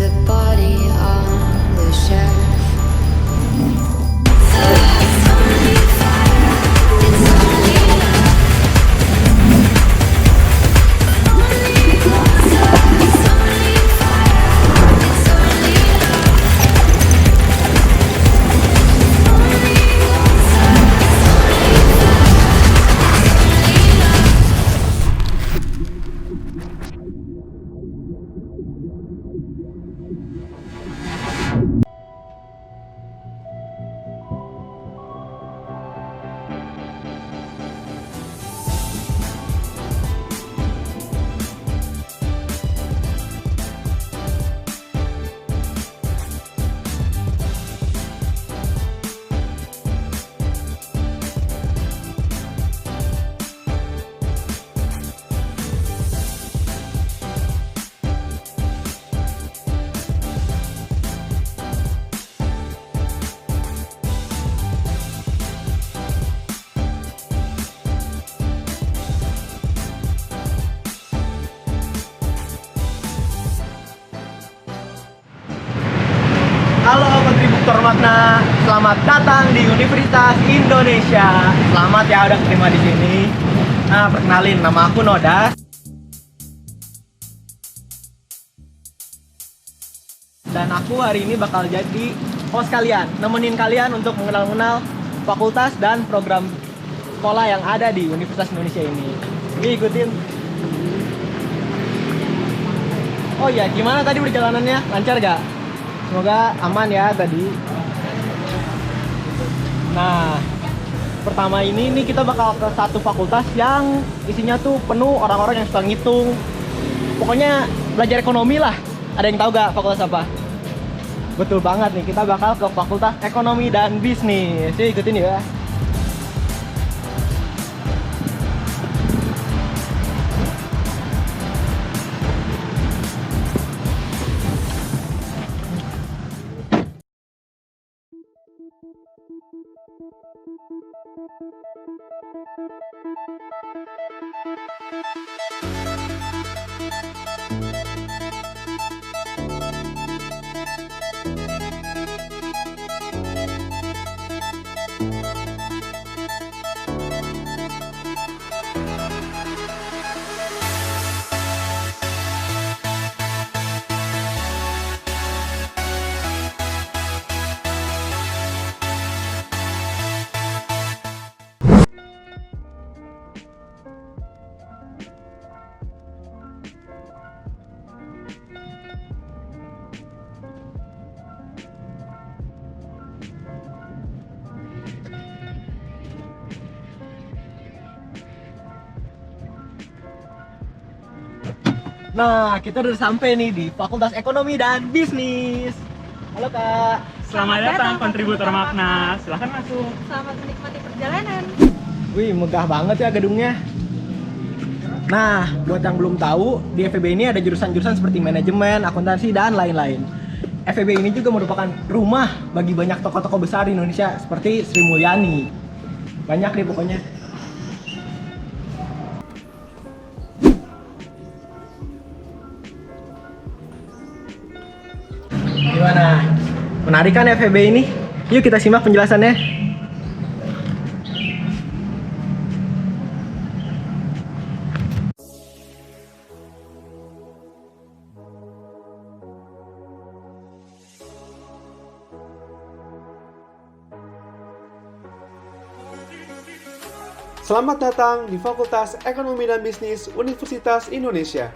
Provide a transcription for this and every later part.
the body on the shelf. Halo kontributor makna, selamat datang di Universitas Indonesia. Selamat ya udah keterima di sini. Nah, perkenalin, nama aku Nodas. Dan aku hari ini bakal jadi host kalian, nemenin kalian untuk mengenal-kenal fakultas dan program sekolah yang ada di Universitas Indonesia ini. Ini ikutin. Oh iya, gimana tadi perjalanannya? Lancar gak? Semoga aman ya tadi. Nah, pertama ini kita bakal ke satu fakultas yang isinya tuh penuh orang-orang yang suka ngitung. Pokoknya belajar ekonomi lah. Ada yang tahu gak fakultas apa? Betul banget nih, kita bakal ke Fakultas Ekonomi dan Bisnis. Yuk ikutin ya. Nah, kita udah sampai nih di Fakultas Ekonomi dan Bisnis. Halo Kak. Selamat datang kontributor makna. Silahkan masuk. Selamat menikmati perjalanan. Wih, megah banget ya gedungnya. Nah, buat yang belum tahu, di FEB ini ada jurusan-jurusan seperti manajemen, akuntansi, dan lain-lain. FEB ini juga merupakan rumah bagi banyak tokoh-tokoh besar di Indonesia seperti Sri Mulyani. Banyak deh pokoknya. Gimana? Menarik kan FEB ini? Yuk kita simak penjelasannya. Selamat datang di Fakultas Ekonomi dan Bisnis Universitas Indonesia.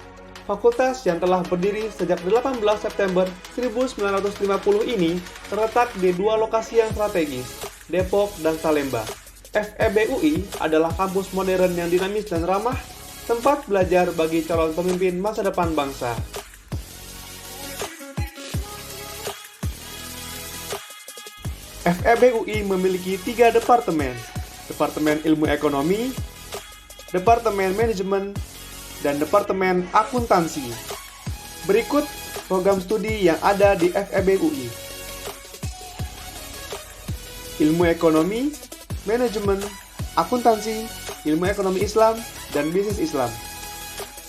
Fakultas yang telah berdiri sejak 18 September 1950 ini terletak di dua lokasi yang strategis, Depok dan Salemba. FEB UI adalah kampus modern yang dinamis dan ramah, tempat belajar bagi calon pemimpin masa depan bangsa. FEB UI memiliki 3 departemen, Departemen Ilmu Ekonomi, Departemen Manajemen, dan Departemen Akuntansi. Berikut program studi yang ada di FEB UI. Ilmu Ekonomi, Manajemen, Akuntansi, Ilmu Ekonomi Islam, dan Bisnis Islam.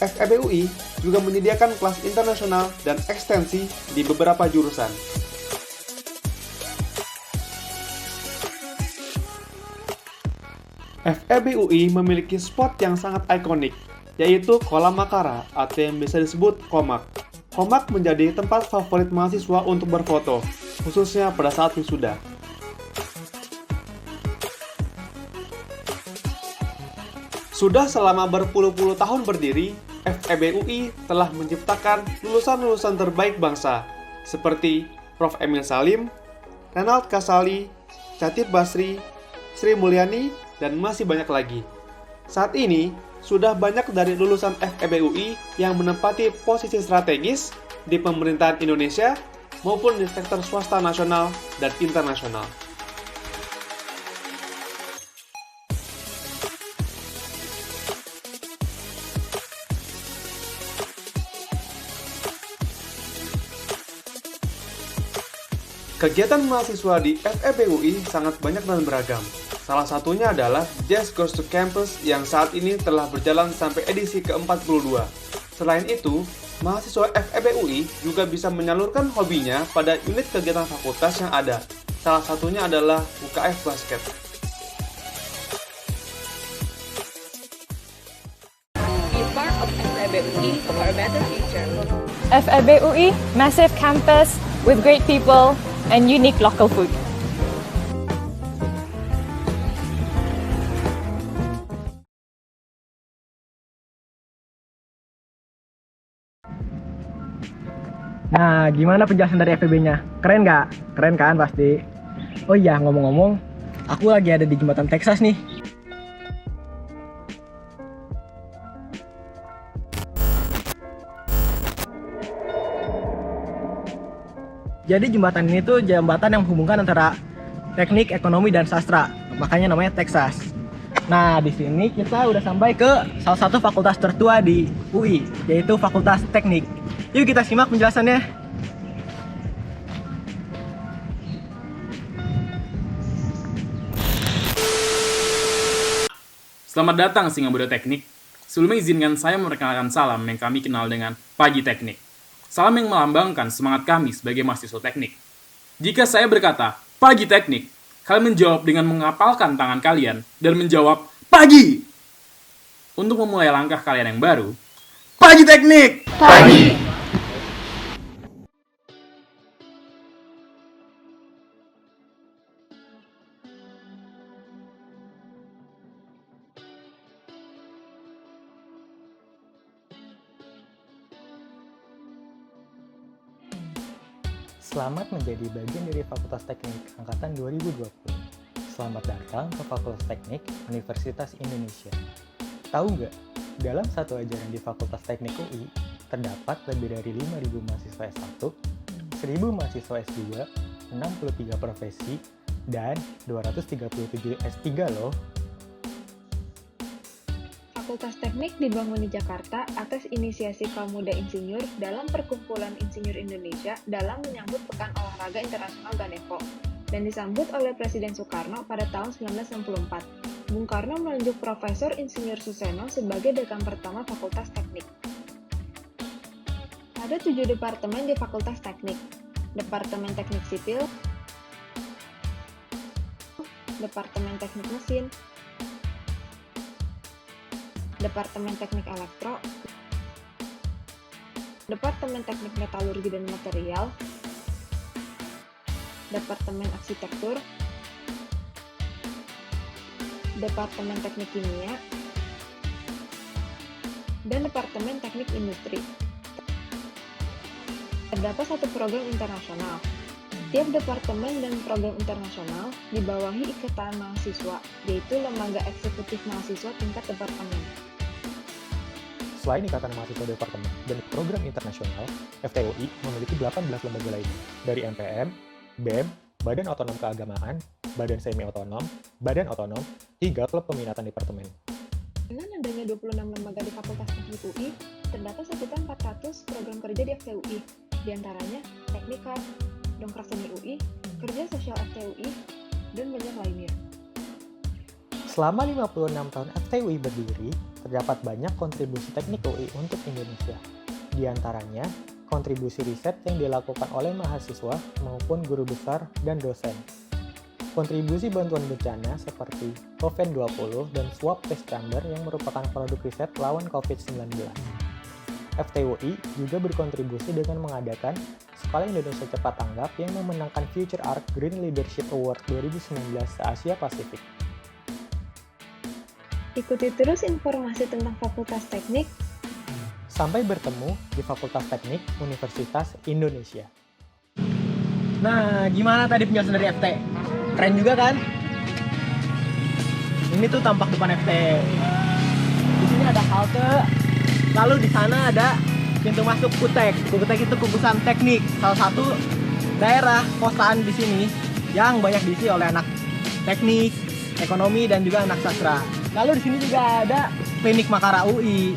FEB UI juga menyediakan kelas internasional dan ekstensi di beberapa jurusan. FEB UI memiliki spot yang sangat ikonik, yaitu Kolam Makara atau yang bisa disebut Komak. Komak menjadi tempat favorit mahasiswa untuk berfoto, khususnya pada saat wisuda. Sudah selama berpuluh-puluh tahun berdiri, FEB UI telah menciptakan lulusan-lulusan terbaik bangsa, seperti Prof. Emil Salim, Renald Kasali, Chatib Basri, Sri Mulyani, dan masih banyak lagi. Saat ini, sudah banyak dari lulusan FEB UI yang menempati posisi strategis di pemerintahan Indonesia maupun di sektor swasta nasional dan internasional. Kegiatan mahasiswa di FEB UI sangat banyak dan beragam. Salah satunya adalah Jazz Goes to Campus yang saat ini telah berjalan sampai edisi ke-42. Selain itu, mahasiswa FEB UI juga bisa menyalurkan hobinya pada unit kegiatan fakultas yang ada. Salah satunya adalah UKF Basket. Be part of FEB for a better future. FEB UI, massive campus with great people and unique local food. Nah, gimana penjelasan dari FEB-nya? Keren nggak? Keren kan pasti? Oh iya, ngomong-ngomong, aku lagi ada di jembatan Texas nih. Jadi jembatan ini tuh jembatan yang menghubungkan antara teknik, ekonomi, dan sastra. Makanya namanya Texas. Nah, di sini kita udah sampai ke salah satu fakultas tertua di UI, yaitu Fakultas Teknik. Yuk kita simak penjelasannya. Selamat datang Singa Muda Teknik. Sebelumnya izinkan saya memperkenalkan salam yang kami kenal dengan Pagi Teknik. Salam yang melambangkan semangat kami sebagai mahasiswa teknik. Jika saya berkata, Pagi Teknik, kalian menjawab dengan mengapalkan tangan kalian dan menjawab, Pagi! Untuk memulai langkah kalian yang baru, Pagi Teknik! Pagi! Selamat menjadi bagian dari Fakultas Teknik Angkatan 2020. Selamat datang ke Fakultas Teknik Universitas Indonesia. Tahu nggak, dalam satu ajaran di Fakultas Teknik UI, terdapat lebih dari 5.000 mahasiswa S1, 1.000 mahasiswa S2, 63 profesi, dan 237 S3 loh. Fakultas Teknik dibangun di Jakarta atas inisiasi kaum muda insinyur dalam Perkumpulan Insinyur Indonesia dalam menyambut Pekan Olahraga Internasional Ganevo dan disambut oleh Presiden Soekarno pada tahun 1964. Bung Karno menunjuk Profesor Insinyur Suseno sebagai dekan pertama Fakultas Teknik. Ada 7 departemen di Fakultas Teknik: Departemen Teknik Sipil, Departemen Teknik Mesin, Departemen Teknik Elektro, Departemen Teknik Metalurgi dan Material, Departemen Arsitektur, Departemen Teknik Kimia, dan Departemen Teknik Industri. Terdapat satu program internasional. Tiap departemen dan program internasional dibawahi ikatan mahasiswa, yaitu lembaga eksekutif mahasiswa tingkat departemen. Selain Ikatan Mahasiswa Departemen dan Program Internasional, FTUI memiliki 18 lembaga lainnya, dari MPM, BEM, Badan Otonom Keagamaan, Badan Semi-Otonom, Badan Otonom, hingga klub peminatan departemen. Dengan adanya 26 lembaga di Fakultas Teknik UI, terdapat sekitar 400 program kerja di FTUI, diantaranya Teknika, Dongkrak Seni UI, Kerja Sosial FTUI, dan banyak lainnya. Selama 56 tahun FTUI berdiri, terdapat banyak kontribusi teknik UI untuk Indonesia. Di antaranya, kontribusi riset yang dilakukan oleh mahasiswa maupun guru besar dan dosen. Kontribusi bantuan bencana seperti Coven20 dan swab test chamber yang merupakan produk riset lawan COVID-19. FTUI juga berkontribusi dengan mengadakan Sekolah Indonesia Cepat Tanggap yang memenangkan Future Arc Green Leadership Award 2019 se-Asia Pasifik. Ikuti terus informasi tentang Fakultas Teknik. Sampai bertemu di Fakultas Teknik Universitas Indonesia. Nah, gimana tadi penjelasan dari FT? Keren juga kan? Ini tuh tampak depan FT. Di sini ada halte. Lalu di sana ada pintu masuk Kutek. Kutek itu kukusan teknik, salah satu daerah kosan di sini yang banyak diisi oleh anak teknik, ekonomi dan juga anak sastra. Lalu di sini juga ada klinik Makara UI.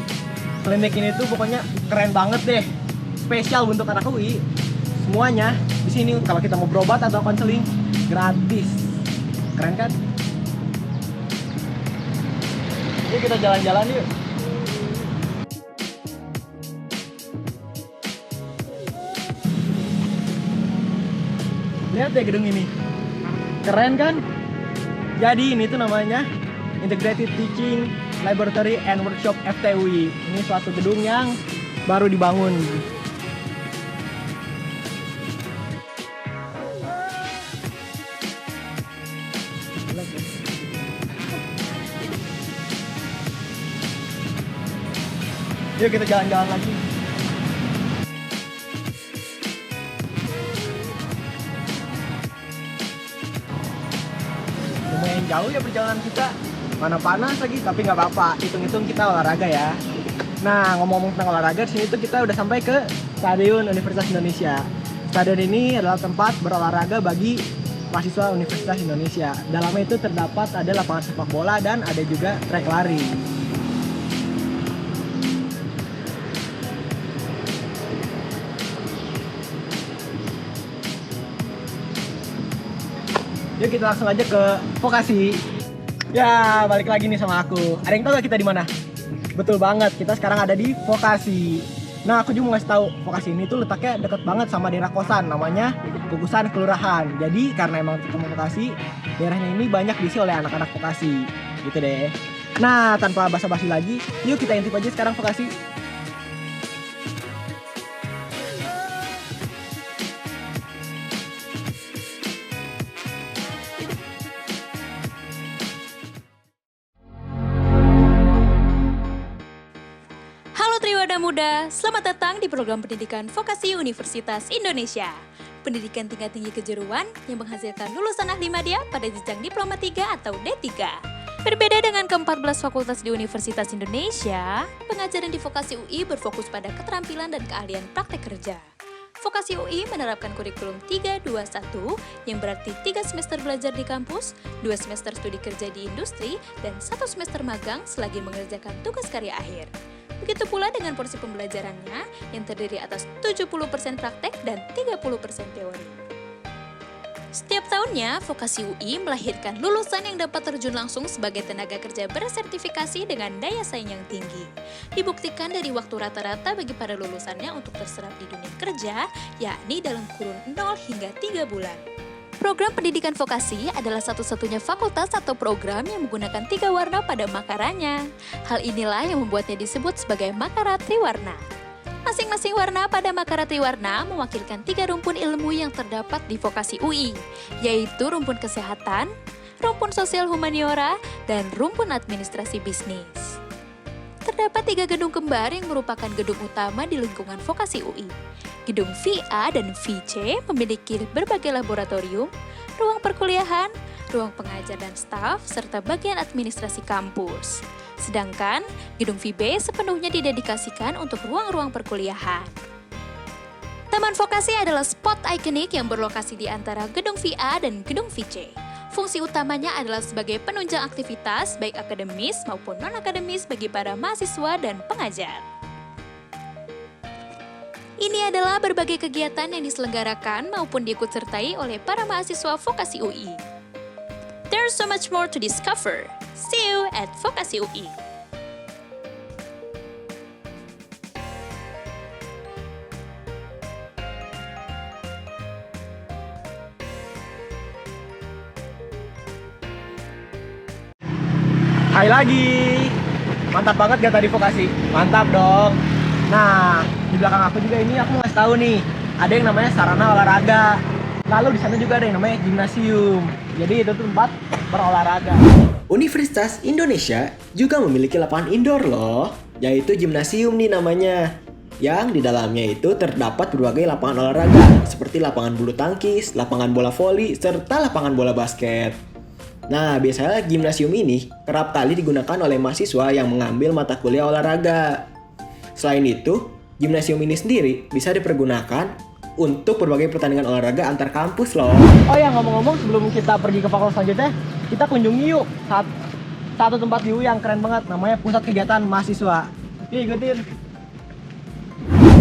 Klinik ini tuh pokoknya keren banget deh. Spesial untuk anak UI. Semuanya di sini kalau kita mau berobat atau konseling gratis. Keren kan? Yuk kita jalan-jalan yuk. Lihat deh gedung ini. Keren kan? Jadi ini tuh namanya Integrated Teaching Laboratory and Workshop FTUI. Ini suatu gedung yang baru dibangun. Yuk kita jalan-jalan lagi. Lumayan jauh ya perjalanan kita. Mana panas lagi, tapi nggak apa-apa. Hitung-hitung kita olahraga ya. Nah, ngomong-ngomong tentang olahraga, di sini tuh kita udah sampai ke Stadion Universitas Indonesia. Stadion ini adalah tempat berolahraga bagi mahasiswa Universitas Indonesia. Dalamnya itu terdapat ada lapangan sepak bola dan ada juga trek lari. Yuk kita langsung aja ke Vokasi. Ya, balik lagi nih sama aku. Ada yang tahu gak kita di mana? Betul banget, kita sekarang ada di Vokasi. Nah, aku juga mau ngasih tahu, Vokasi ini tuh letaknya deket banget sama daerah kosan, namanya Kukusan Kelurahan. Jadi karena emang ketemu Vokasi, daerahnya ini banyak diisi oleh anak-anak Vokasi. Gitu deh. Nah, tanpa basa-basi lagi, yuk kita intip aja sekarang Vokasi. Muda, selamat datang di program pendidikan vokasi Universitas Indonesia. Pendidikan tingkat tinggi kejuruan yang menghasilkan lulusan ahli madya pada jenjang diploma 3 atau D3. Berbeda dengan ke-14 fakultas di Universitas Indonesia, pengajaran di Vokasi UI berfokus pada keterampilan dan keahlian praktek kerja. Vokasi UI menerapkan kurikulum 3-2-1 yang berarti 3 semester belajar di kampus, 2 semester studi kerja di industri, dan 1 semester magang selagi mengerjakan tugas karya akhir. Begitu pula dengan porsi pembelajarannya yang terdiri atas 70% praktek dan 30% teori. Setiap tahunnya, Vokasi UI melahirkan lulusan yang dapat terjun langsung sebagai tenaga kerja bersertifikasi dengan daya saing yang tinggi. Dibuktikan dari waktu rata-rata bagi para lulusannya untuk terserap di dunia kerja, yakni dalam kurun 0 hingga 3 bulan. Program pendidikan vokasi adalah satu-satunya fakultas atau program yang menggunakan 3 warna pada makaranya. Hal inilah yang membuatnya disebut sebagai Makara Triwarna. Masing-masing warna pada Makara Triwarna mewakilkan 3 rumpun ilmu yang terdapat di Vokasi UI, yaitu rumpun kesehatan, rumpun sosial humaniora, dan rumpun administrasi bisnis. Terdapat 3 gedung kembar yang merupakan gedung utama di lingkungan Vokasi UI. Gedung VA dan VC memiliki berbagai laboratorium, ruang perkuliahan, ruang pengajar dan staf, serta bagian administrasi kampus. Sedangkan gedung VB sepenuhnya didedikasikan untuk ruang-ruang perkuliahan. Taman Vokasi adalah spot ikonik yang berlokasi di antara gedung VA dan gedung VC. Fungsi utamanya adalah sebagai penunjang aktivitas baik akademis maupun non-akademis bagi para mahasiswa dan pengajar. Ini adalah berbagai kegiatan yang diselenggarakan maupun diikutsertai oleh para mahasiswa Vokasi UI. There's so much more to discover. See you at Vokasi UI. Hai lagi. Mantap banget gak tadi vokasi? Mantap dong. Nah, di belakang aku juga ini aku mau kasih tahu nih. Ada yang namanya sarana olahraga. Lalu di sana juga ada yang namanya gimnasium. Jadi itu tuh tempat berolahraga. Universitas Indonesia juga memiliki lapangan indoor loh, yaitu gimnasium nih namanya. Yang di dalamnya itu terdapat berbagai lapangan olahraga seperti lapangan bulu tangkis, lapangan bola voli, serta lapangan bola basket. Nah, biasanya gimnasium ini kerap kali digunakan oleh mahasiswa yang mengambil mata kuliah olahraga. Selain itu, gimnasium ini sendiri bisa dipergunakan untuk berbagai pertandingan olahraga antar kampus loh. Oh ya, ngomong-ngomong sebelum kita pergi ke fakultas selanjutnya, kita kunjungi yuk satu tempat di UI yang keren banget, namanya Pusat Kegiatan Mahasiswa. Yuk ikutin.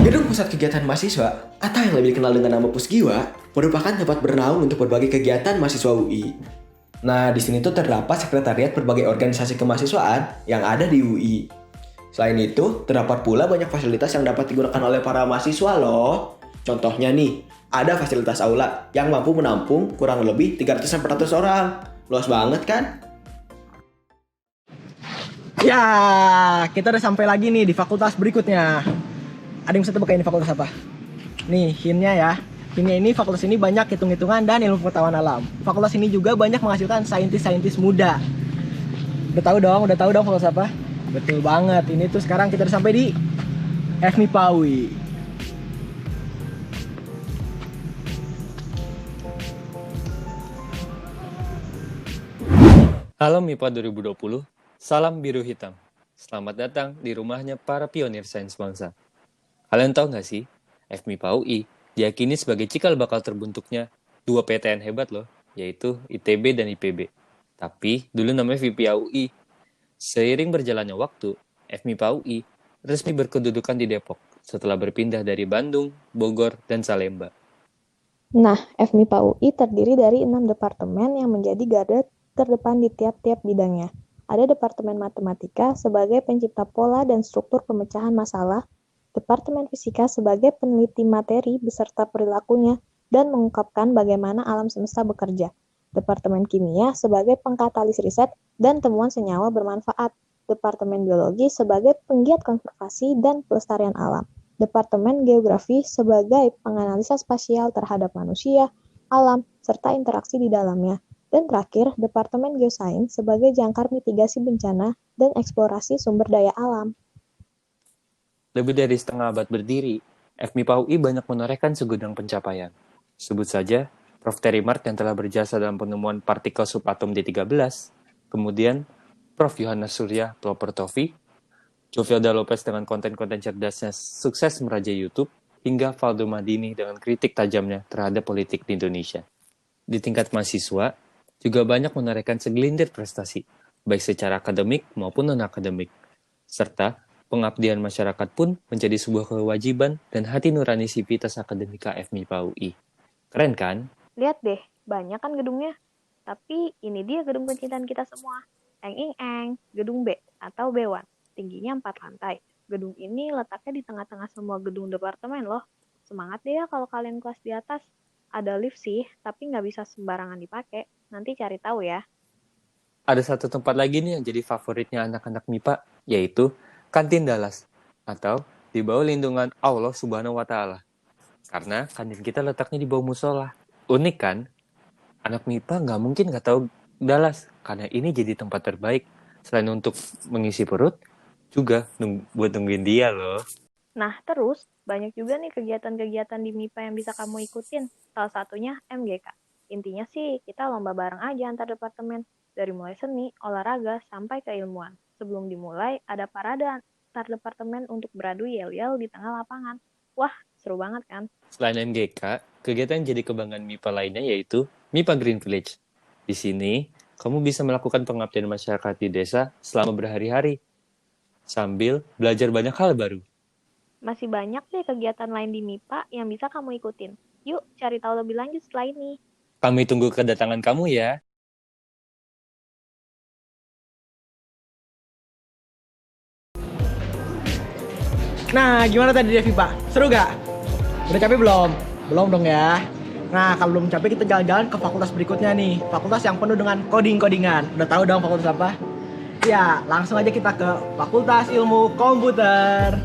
Gedung Pusat Kegiatan Mahasiswa, atau yang lebih dikenal dengan nama Pusgiwa, merupakan tempat bernaung untuk berbagai kegiatan mahasiswa UI. Nah, di sini tuh terdapat sekretariat berbagai organisasi kemahasiswaan yang ada di UI. Selain itu, terdapat pula banyak fasilitas yang dapat digunakan oleh para mahasiswa loh. Contohnya nih, ada fasilitas aula yang mampu menampung kurang lebih 300-400 orang. Luas banget kan? Ya, kita udah sampai lagi nih di fakultas berikutnya. Ada yang bisa tebak ini fakultas apa? Nih, hintnya ya. Hintnya ini fakultas ini banyak hitung-hitungan dan ilmu pengetahuan alam. Fakultas ini juga banyak menghasilkan saintis-saintis muda. Udah tahu dong fakultas apa? Betul banget. Ini tuh sekarang kita udah sampai di FMIPA UI. Halo MIPA 2020, salam biru hitam. Selamat datang di rumahnya para pionir sains bangsa. Kalian tahu nggak sih, FMIPA UI diyakini sebagai cikal bakal terbentuknya dua PTN hebat loh, yaitu ITB dan IPB. Tapi dulu namanya FIPIA UI. Seiring berjalannya waktu, FMIPA UI resmi berkedudukan di Depok setelah berpindah dari Bandung, Bogor, dan Salemba. Nah, FMIPA UI terdiri dari 6 departemen yang menjadi garda terdepan di tiap-tiap bidangnya. Ada Departemen Matematika sebagai pencipta pola dan struktur pemecahan masalah, Departemen Fisika sebagai peneliti materi beserta perilakunya dan mengungkapkan bagaimana alam semesta bekerja, Departemen Kimia sebagai pengkatalis riset dan temuan senyawa bermanfaat, Departemen Biologi sebagai penggiat konservasi dan pelestarian alam, Departemen Geografi sebagai penganalisa spasial terhadap manusia, alam, serta interaksi di dalamnya. Dan terakhir, Departemen Geosains sebagai jangkar mitigasi bencana dan eksplorasi sumber daya alam. Lebih dari setengah abad berdiri, FMIPA UI banyak menorehkan segudang pencapaian. Sebut saja Prof. Terry Mart yang telah berjasa dalam penemuan partikel subatom D13, kemudian Prof. Yohanes Surya Propertovi, Jovelda Lopez dengan konten-konten cerdasnya sukses merajai YouTube, hingga Valdo Maldini dengan kritik tajamnya terhadap politik di Indonesia. Di tingkat mahasiswa, juga banyak menorehkan segelintir prestasi, baik secara akademik maupun non-akademik. Serta, pengabdian masyarakat pun menjadi sebuah kewajiban dan hati nurani sivitas akademika FMIPA UI. Keren kan? Lihat deh, banyak kan gedungnya. Tapi ini dia gedung pencintaan kita semua. Eng-ing-eng, gedung B atau B1. Tingginya 4 lantai. Gedung ini letaknya di tengah-tengah semua gedung departemen loh. Semangat deh ya kalau kalian kelas di atas. Ada lift sih, tapi nggak bisa sembarangan dipakai. Nanti cari tahu ya. Ada satu tempat lagi nih yang jadi favoritnya anak-anak MIPA, yaitu Kantin Dallas, atau di bawah lindungan Allah Subhanahu wa Ta'ala. Karena kantin kita letaknya di bawah musola. Unik kan? Anak MIPA nggak mungkin nggak tahu Dallas, karena ini jadi tempat terbaik. Selain untuk mengisi perut, juga buat nungguin dia loh. Nah, terus banyak juga nih kegiatan-kegiatan di MIPA yang bisa kamu ikutin. Salah satunya MGK. Intinya sih, kita lomba bareng aja antar departemen. Dari mulai seni, olahraga, sampai keilmuan. Sebelum dimulai, ada parade antar departemen untuk beradu yel-yel di tengah lapangan. Wah, seru banget kan? Selain MGK, kegiatan yang jadi kebanggaan MIPA lainnya yaitu MIPA Green Village. Di sini, kamu bisa melakukan pengabdian masyarakat di desa selama berhari-hari, sambil belajar banyak hal baru. Masih banyak deh kegiatan lain di MIPA yang bisa kamu ikutin. Yuk, cari tahu lebih lanjut setelah ini. Kami tunggu kedatangan kamu ya. Nah, gimana tadi Devi, Pak? Seru gak? Udah capek belum? Belum dong ya. Nah, kalau belum capek kita jalan-jalan ke fakultas berikutnya nih. Fakultas yang penuh dengan coding-codingan. Udah tahu dong fakultas apa? Ya, langsung aja kita ke Fakultas Ilmu Komputer.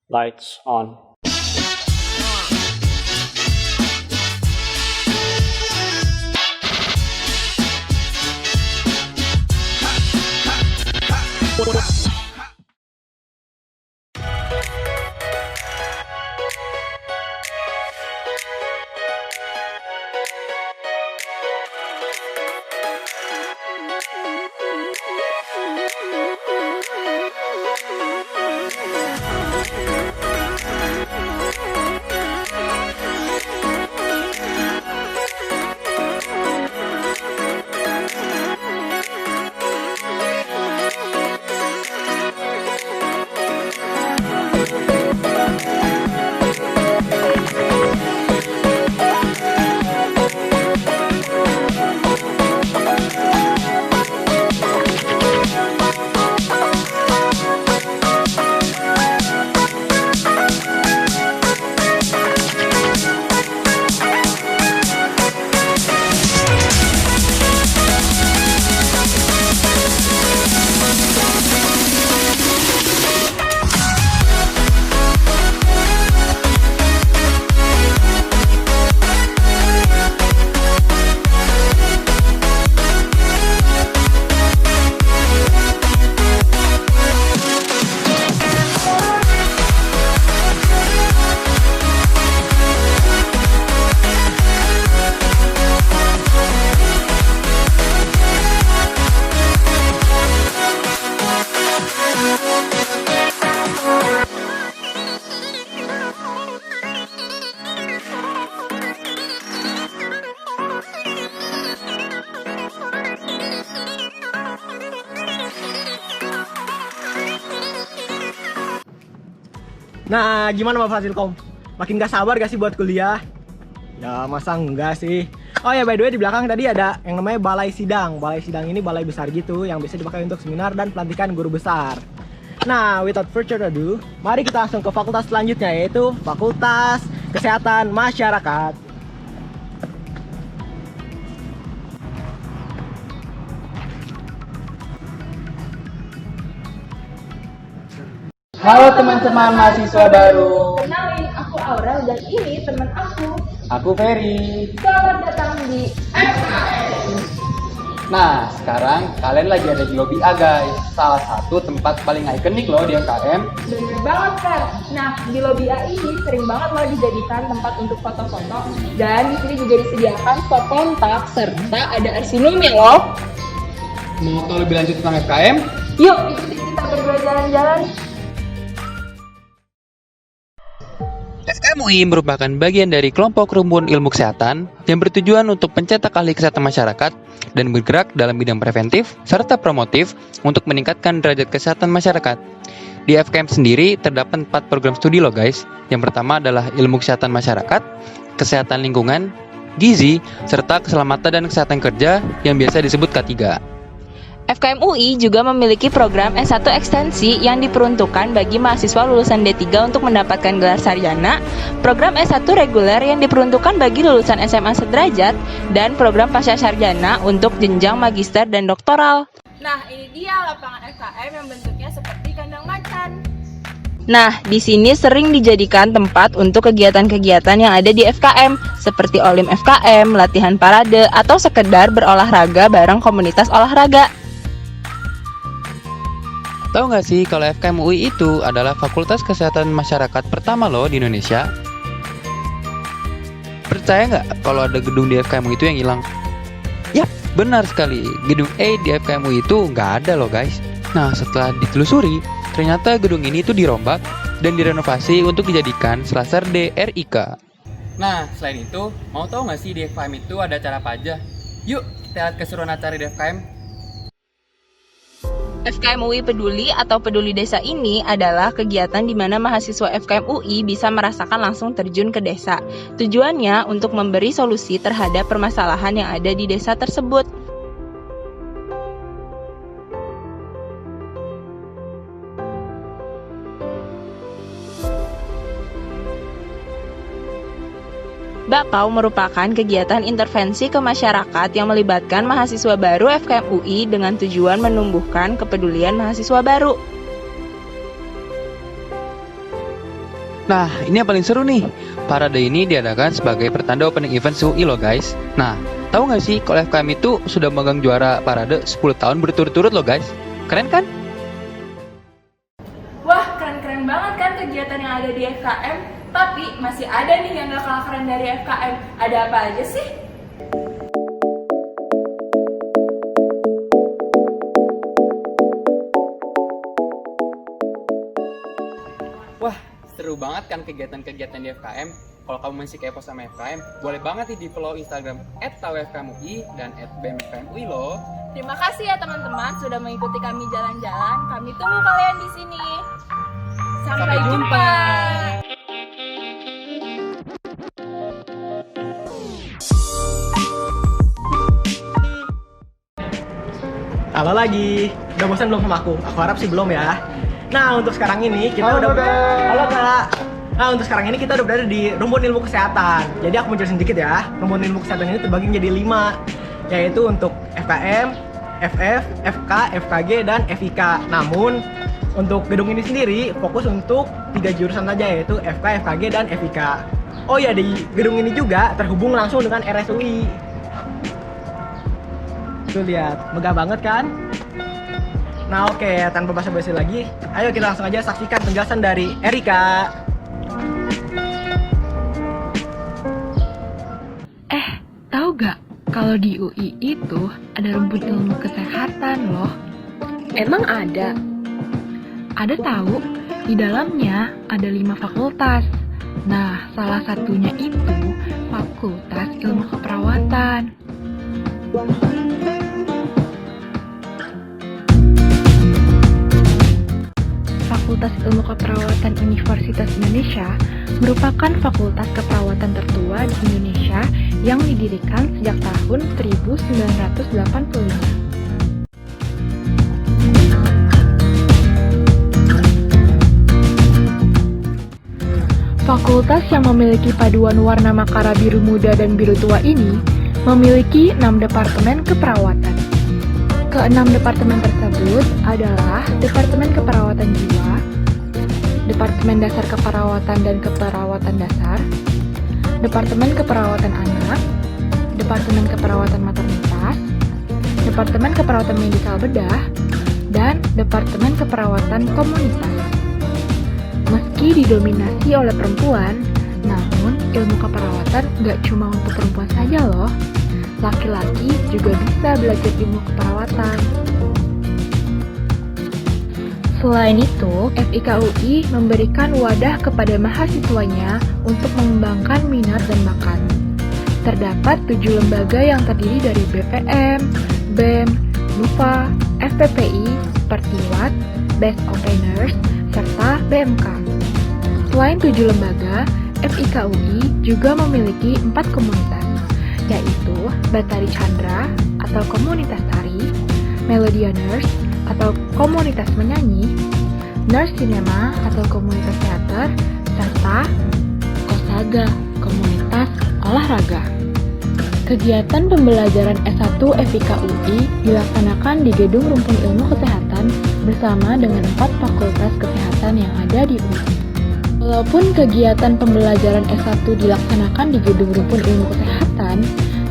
Lights on. Nah, gimana Pak Fasilkom? Makin gak sabar gak sih buat kuliah? Ya, masa enggak sih? Oh ya, by the way, di belakang tadi ada yang namanya balai sidang. Balai sidang ini balai besar gitu, yang biasa dipakai untuk seminar dan pelantikan guru besar. Nah, without further ado, mari kita langsung ke fakultas selanjutnya, yaitu Fakultas Kesehatan Masyarakat. Halo teman-teman mahasiswa baru. Kenalin, aku Aurel dan ini teman aku. Aku Ferry. Selamat datang di FKM. Nah, sekarang kalian lagi ada di Lobby A guys. Salah satu tempat paling ikonik loh di FKM. Bener banget Fer. Nah, di Lobby A ini sering banget loh dijadikan tempat untuk foto-foto. Dan di sini juga disediakan spot kontak serta ada arsinum ya loh. Mau tahu lebih lanjut tentang FKM? Yuk, ikuti kita berdua jalan-jalan. FKM UI merupakan bagian dari kelompok rumpun ilmu kesehatan yang bertujuan untuk pencetak ahli kesehatan masyarakat dan bergerak dalam bidang preventif serta promotif untuk meningkatkan derajat kesehatan masyarakat. Di FKM sendiri terdapat 4 program studi loh guys. Yang pertama adalah ilmu kesehatan masyarakat, kesehatan lingkungan, gizi, serta keselamatan dan kesehatan kerja yang biasa disebut K3. FKM UI juga memiliki program S1 ekstensi yang diperuntukkan bagi mahasiswa lulusan D3 untuk mendapatkan gelar sarjana, program S1 reguler yang diperuntukkan bagi lulusan SMA sederajat, dan program pasca sarjana untuk jenjang magister dan doktoral. Nah, ini dia lapangan FKM yang bentuknya seperti kandang macan. Nah, di sini sering dijadikan tempat untuk kegiatan-kegiatan yang ada di FKM, seperti Olim FKM, latihan parade, atau sekedar berolahraga bareng komunitas olahraga. Tahu nggak sih kalau FKM UI itu adalah Fakultas Kesehatan Masyarakat pertama loh di Indonesia? Percaya nggak kalau ada gedung di FKM UI itu yang hilang? Yap, benar sekali. Gedung A di FKM UI itu nggak ada loh guys. Nah, setelah ditelusuri, ternyata gedung ini tuh dirombak dan direnovasi untuk dijadikan Selasar DRIK. Nah, selain itu, mau tahu nggak sih di FKM itu ada acara apa aja? Yuk, kita lihat keseruan acara di FKM. FKM UI Peduli atau Peduli Desa ini adalah kegiatan di mana mahasiswa FKM UI bisa merasakan langsung terjun ke desa. Tujuannya untuk memberi solusi terhadap permasalahan yang ada di desa tersebut. Bakpao merupakan kegiatan intervensi ke masyarakat yang melibatkan mahasiswa baru FKM UI dengan tujuan menumbuhkan kepedulian mahasiswa baru. Nah, ini yang paling seru nih. Parade ini diadakan sebagai pertanda opening event UI loh guys. Nah, tahu nggak sih kalau FKM itu sudah memegang juara parade 10 tahun berturut-turut loh guys. Keren kan? Wah, keren-keren banget kan kegiatan yang ada di FKM. Tapi masih ada nih yang gak kalah keren dari FKM. Ada apa aja sih? Wah, seru banget kan kegiatan-kegiatan di FKM. Kalau kamu masih kepo sama FKM, boleh banget nih di follow Instagram @tawfkmui dan @bmfkmui loh. Terima kasih ya teman-teman sudah mengikuti kami jalan-jalan. Kami tunggu kalian di sini. Sampai jumpa. Halo lagi, udah bosan belum sama aku? Aku harap sih belum ya. Nah, untuk sekarang ini kita udah Halo Kak. Nah, untuk sekarang ini kita udah berada di Rumpun Ilmu Kesehatan. Jadi aku mau jelasin dikit ya. Rumpun Ilmu Kesehatan ini terbagi menjadi 5, yaitu untuk FKM, FF, FK, FKG, dan FIK. Namun, untuk gedung ini sendiri fokus untuk 3 jurusan saja, yaitu FK, FKG, dan FIK. Oh ya, di gedung ini juga terhubung langsung dengan RSUI. Tuh lihat, megah banget kan? Nah oke, tanpa basa-basi lagi, ayo kita langsung aja saksikan penjelasan dari Erika. Tahu gak? Kalau di UI itu ada rumpun ilmu kesehatan loh. Emang ada? Ada tahu, di dalamnya ada 5 fakultas. Nah, salah satunya itu Fakultas Ilmu Keperawatan. Fakultas Ilmu Keperawatan Universitas Indonesia merupakan fakultas keperawatan tertua di Indonesia yang didirikan sejak tahun 1985. Fakultas yang memiliki paduan warna makara biru muda dan biru tua ini memiliki 6 departemen keperawatan. Ke-6 departemen tersebut adalah Departemen Keperawatan Jiwa, Departemen Dasar Keperawatan dan Keperawatan Dasar, Departemen Keperawatan Anak, Departemen Keperawatan Maternitas, Departemen Keperawatan Medikal Bedah, dan Departemen Keperawatan Komunitas. Meski didominasi oleh perempuan, namun ilmu keperawatan nggak cuma untuk perempuan saja loh. Laki-laki juga bisa belajar ilmu keperawatan. Selain itu, FIK UI memberikan wadah kepada mahasiswanya untuk mengembangkan minat dan bakat. Terdapat 7 lembaga yang terdiri dari BPM, BEM, LUPA, FPPI, Pertiwat, Best of Trainers, serta BMK. Selain 7 lembaga, FIK UI juga memiliki 4 komunitas, yaitu Batari Chandra atau komunitas tari, Melodianers atau komunitas menyanyi, Nurse Cinema atau komunitas teater, serta Kosaga, komunitas olahraga. Kegiatan pembelajaran S1 FIK UI dilaksanakan di Gedung Rumpun Ilmu Kesehatan bersama dengan 4 fakultas kesehatan yang ada di UI. Walaupun kegiatan pembelajaran S1 dilaksanakan di Gedung Rumpun Ilmu Kesehatan,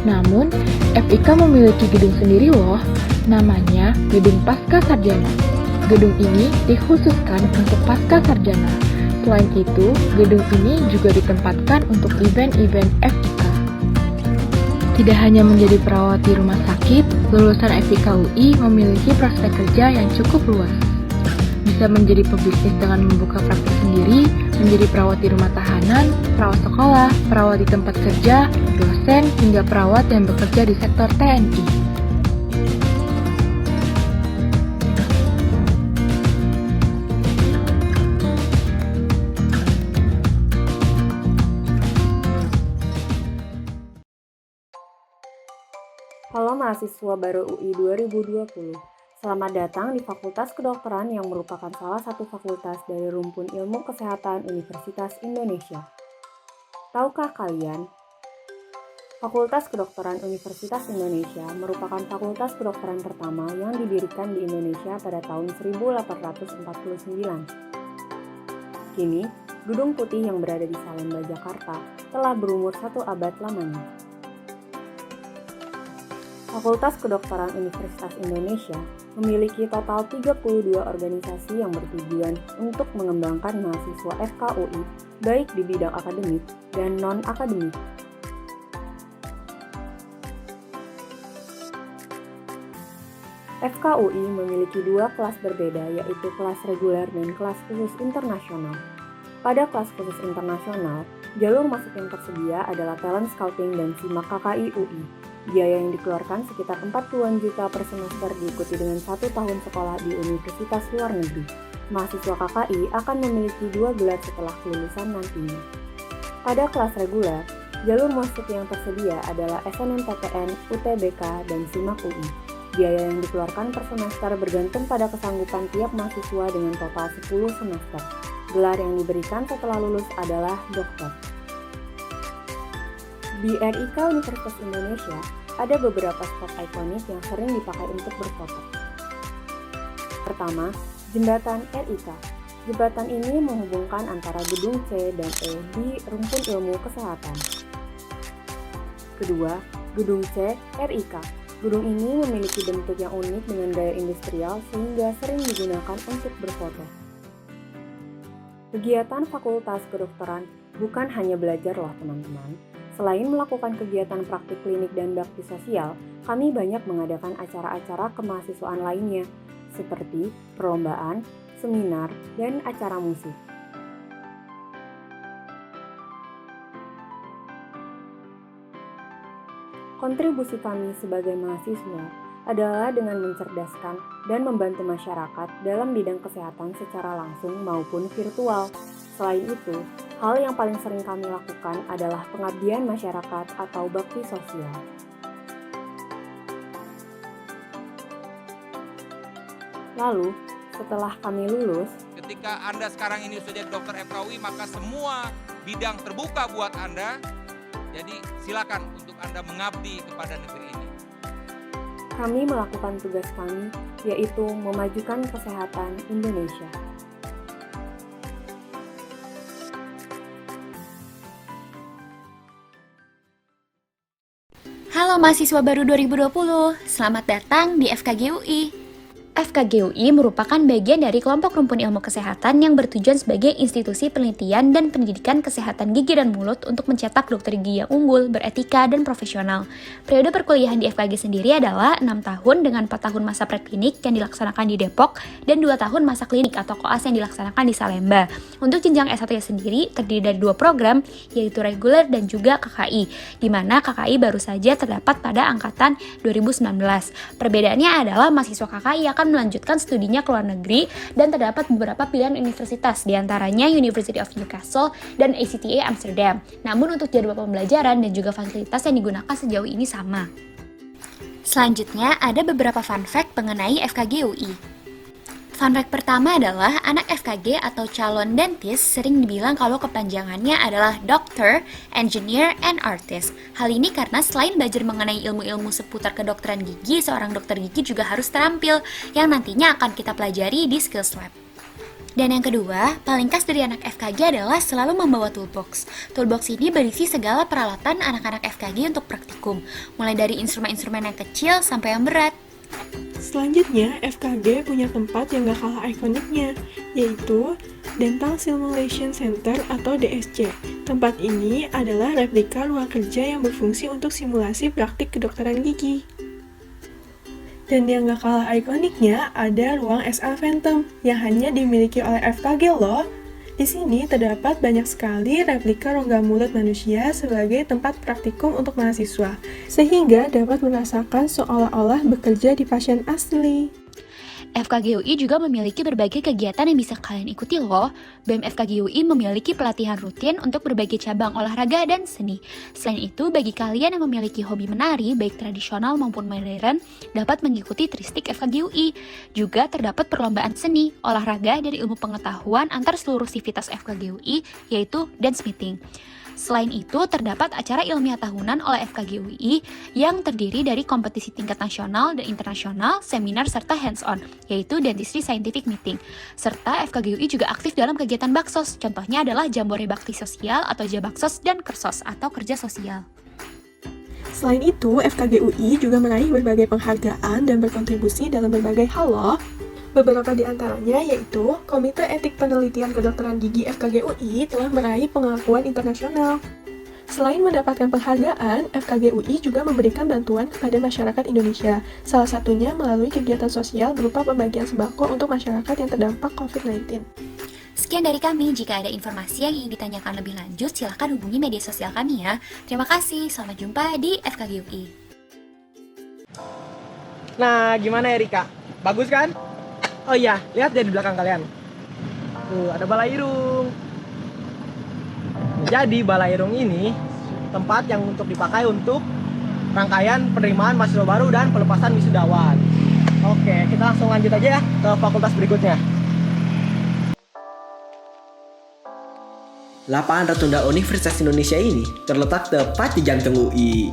namun FIK memiliki gedung sendiri loh, namanya Gedung Pasca Sarjana. Gedung ini dikhususkan untuk pasca sarjana. Selain itu, gedung ini juga ditempatkan untuk event-event FIK. Tidak hanya menjadi perawat di rumah sakit, lulusan FIK UI memiliki prospek kerja yang cukup luas. Bisa menjadi pebisnis dengan membuka praktik sendiri, menjadi perawat di rumah tahanan, perawat sekolah, perawat di tempat kerja, dosen, hingga perawat yang bekerja di sektor TNI. Halo mahasiswa baru UI 2020. Selamat datang di Fakultas Kedokteran yang merupakan salah satu fakultas dari Rumpun Ilmu Kesehatan Universitas Indonesia. Tahukah kalian, Fakultas Kedokteran Universitas Indonesia merupakan fakultas kedokteran pertama yang didirikan di Indonesia pada tahun 1849. Kini, Gedung Putih yang berada di Salemba, Jakarta telah berumur 1 abad lamanya. Fakultas Kedokteran Universitas Indonesia memiliki total 32 organisasi yang bertujuan untuk mengembangkan mahasiswa FKUI baik di bidang akademik dan non-akademik. FKUI memiliki 2 kelas berbeda, yaitu kelas reguler dan kelas khusus internasional. Pada kelas khusus internasional, jalur masuk yang tersedia adalah talent scouting dan SIMAK KKI UI. Biaya yang dikeluarkan sekitar 40-an juta per semester diikuti dengan 1 tahun sekolah di universitas luar negeri. Mahasiswa KKI akan memiliki 2 gelar setelah kelulusan nantinya. Pada kelas reguler, jalur masuk yang tersedia adalah SNMPTN, UTBK, dan SIMAK UI. Biaya yang dikeluarkan per semester bergantung pada kesanggupan tiap mahasiswa dengan total 10 semester. Gelar yang diberikan setelah lulus adalah doktor. Di RIK Universitas Indonesia, ada beberapa spot ikonik yang sering dipakai untuk berfoto. Pertama, Jembatan RIK. Jembatan ini menghubungkan antara gedung C dan E di Rumpun Ilmu Kesehatan. Kedua, Gedung C RIK. Gedung ini memiliki bentuk yang unik dengan gaya industrial sehingga sering digunakan untuk berfoto. Kegiatan Fakultas Kedokteran bukan hanya belajar loh teman-teman. Selain melakukan kegiatan praktik klinik dan bakti sosial, kami banyak mengadakan acara-acara kemahasiswaan lainnya, seperti perlombaan, seminar, dan acara musik. Kontribusi kami sebagai mahasiswa adalah dengan mencerdaskan dan membantu masyarakat dalam bidang kesehatan secara langsung maupun virtual. Selain itu, hal yang paling sering kami lakukan adalah pengabdian masyarakat atau bakti sosial. Lalu, setelah kami lulus, ketika Anda sekarang ini sudah jadi dokter FKUI, maka semua bidang terbuka buat Anda. Jadi silakan untuk Anda mengabdi kepada negeri ini. Kami melakukan tugas kami, yaitu memajukan kesehatan Indonesia. Halo mahasiswa baru 2020, selamat datang di FKG UI. FKG UI merupakan bagian dari kelompok rumpun ilmu kesehatan yang bertujuan sebagai institusi penelitian dan pendidikan kesehatan gigi dan mulut untuk mencetak dokter gigi yang unggul, beretika, dan profesional. Periode perkuliahan di FKG sendiri adalah 6 tahun dengan 4 tahun masa preklinik yang dilaksanakan di Depok dan 2 tahun masa klinik atau koas yang dilaksanakan di Salemba. Untuk jenjang S1 sendiri terdiri dari 2 program, yaitu reguler dan juga KKI, di mana KKI baru saja terdapat pada angkatan 2019. Perbedaannya adalah mahasiswa KKI akan melanjutkan studinya ke luar negeri dan terdapat beberapa pilihan universitas, diantaranya University of Newcastle dan ACTA Amsterdam. Namun untuk jadwal pembelajaran dan juga fasilitas yang digunakan sejauh ini sama. Selanjutnya ada beberapa fun fact mengenai FKG UI. Fun fact pertama adalah anak FKG atau calon dentis sering dibilang kalau kepanjangannya adalah Doctor, Engineer, and Artist. Hal ini karena selain belajar mengenai ilmu-ilmu seputar kedokteran gigi, seorang dokter gigi juga harus terampil yang nantinya akan kita pelajari di Skills Lab. Dan yang kedua, paling khas dari anak FKG adalah selalu membawa toolbox. Toolbox ini berisi segala peralatan anak-anak FKG untuk praktikum, mulai dari instrumen-instrumen yang kecil sampai yang berat. Selanjutnya, FKG punya tempat yang gak kalah ikoniknya, yaitu Dental Simulation Center atau DSC. Tempat ini adalah replika ruang kerja yang berfungsi untuk simulasi praktik kedokteran gigi. Dan yang gak kalah ikoniknya ada ruang SA Phantom yang hanya dimiliki oleh FKG loh. Di sini terdapat banyak sekali replika rongga mulut manusia sebagai tempat praktikum untuk mahasiswa, sehingga dapat merasakan seolah-olah bekerja di pasien asli. FKG UI juga memiliki berbagai kegiatan yang bisa kalian ikuti loh. BEM FKG UI memiliki pelatihan rutin untuk berbagai cabang olahraga dan seni. Selain itu, bagi kalian yang memiliki hobi menari, baik tradisional maupun modern, dapat mengikuti Tristik FKG UI. Juga terdapat perlombaan seni, olahraga, dan ilmu pengetahuan antar seluruh sivitas FKG UI, yaitu dance meeting. Selain itu, terdapat acara ilmiah tahunan oleh FKG UI yang terdiri dari kompetisi tingkat nasional dan internasional, seminar, serta hands-on, yaitu Dentistry Scientific Meeting. Serta FKG UI juga aktif dalam kegiatan Baksos, contohnya adalah Jambore Bakti Sosial atau Jabaksos dan Kersos atau Kerja Sosial. Selain itu, FKG UI juga meraih berbagai penghargaan dan berkontribusi dalam berbagai hal loh. Beberapa di antaranya yaitu Komite Etik Penelitian Kedokteran Gigi FKG UI telah meraih pengakuan internasional. Selain mendapatkan penghargaan, FKG UI juga memberikan bantuan kepada masyarakat Indonesia, salah satunya melalui kegiatan sosial berupa pembagian sembako untuk masyarakat yang terdampak COVID-19. Sekian dari kami, jika ada informasi yang ingin ditanyakan lebih lanjut, silahkan hubungi media sosial kami ya. Terima kasih, selamat jumpa di FKG UI. Nah, gimana ya Rika? Bagus kan? Oh iya, lihat deh di belakang kalian. Tuh, ada balairung. Jadi balairung ini tempat yang untuk dipakai untuk rangkaian penerimaan mahasiswa baru dan pelepasan wisudawan. Oke, kita langsung lanjut aja ya ke fakultas berikutnya. Lapangan Rotunda Universitas Indonesia ini terletak tepat di jantung UI.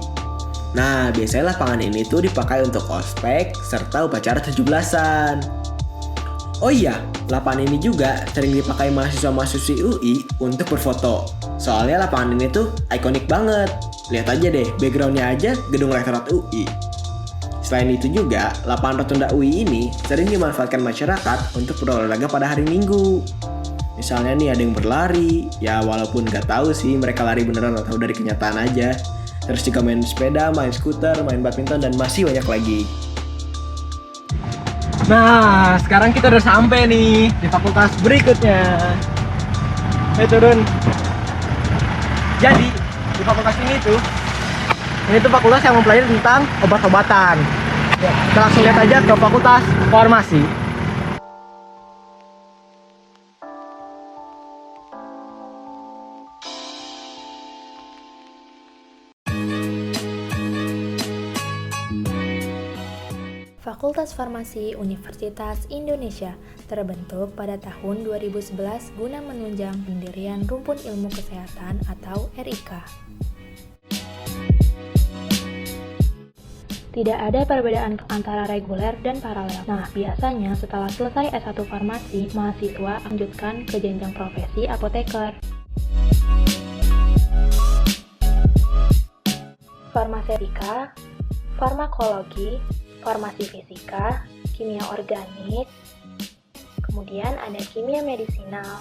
Nah, biasanya lapangan ini tuh dipakai untuk ospek serta upacara 17-an. Oh iya, lapangan ini juga sering dipakai mahasiswa-mahasiswi UI untuk berfoto. Soalnya lapangan ini tuh ikonik banget. Lihat aja deh, backgroundnya aja gedung rektorat UI. Selain itu juga, lapangan Rotunda UI ini sering dimanfaatkan masyarakat untuk berolahraga pada hari Minggu. Misalnya nih ada yang berlari, ya walaupun nggak tahu sih mereka lari beneran atau dari kenyataan aja. Terus juga main sepeda, main skuter, main badminton, dan masih banyak lagi. Nah, sekarang kita udah sampai nih di fakultas berikutnya. Ayo turun. Jadi, di fakultas ini tuh fakultas yang mempelajari tentang obat-obatan. Ya, kita langsung lihat aja ke fakultas farmasi. Fakultas Farmasi Universitas Indonesia terbentuk pada tahun 2011 guna menunjang pendirian Rumpun Ilmu Kesehatan atau RIK. Tidak ada perbedaan antara reguler dan paralel. Nah, biasanya setelah selesai S1 Farmasi, mahasiswa lanjutkan ke jenjang profesi apoteker. Farmaseutika, farmakologi, farmasi fisika, kimia organik, kemudian ada kimia medisinal,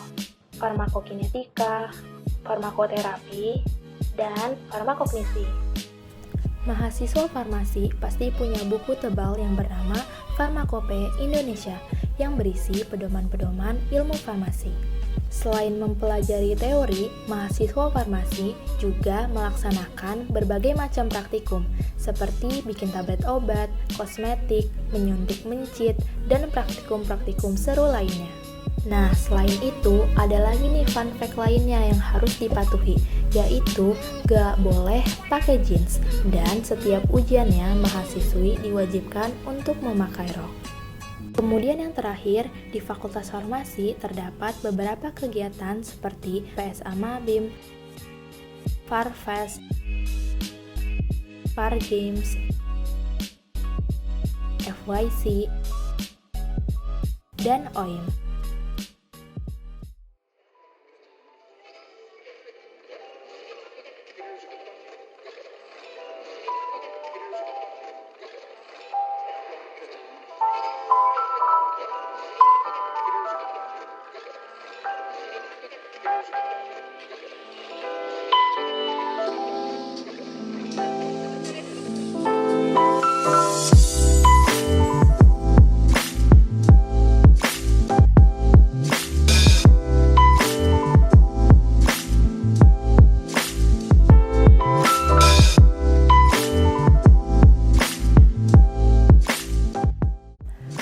farmakokinetika, farmakoterapi, dan farmakognisi. Mahasiswa farmasi pasti punya buku tebal yang bernama Farmakope Indonesia yang berisi pedoman-pedoman ilmu farmasi. Selain mempelajari teori, mahasiswa farmasi juga melaksanakan berbagai macam praktikum seperti bikin tablet obat, kosmetik, menyuntik mencit, dan praktikum-praktikum seru lainnya. Nah, selain itu, ada lagi nih fun fact lainnya yang harus dipatuhi, yaitu gak boleh pakai jeans, dan setiap ujiannya mahasiswi diwajibkan untuk memakai rok. Kemudian yang terakhir, di Fakultas Farmasi terdapat beberapa kegiatan seperti PSA Mabim, Farfest, Far Games, FYC, dan OIM.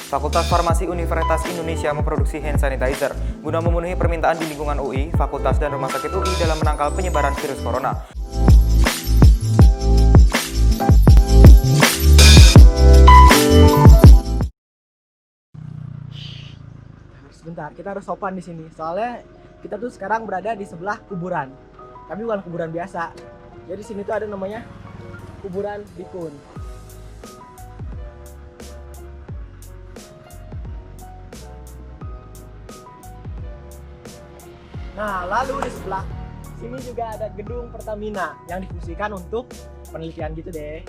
Fakultas Farmasi Universitas Indonesia memproduksi hand sanitizer guna memenuhi permintaan di lingkungan UI, fakultas, dan rumah sakit UI dalam menangkal penyebaran virus corona. Sebentar, kita harus sopan di sini. Soalnya kita tuh sekarang berada di sebelah kuburan. tapi bukan kuburan biasa. Jadi sini tuh ada namanya kuburan bikun. Nah, lalu di sebelah sini juga ada gedung Pertamina yang difungsikan untuk penelitian gitu deh.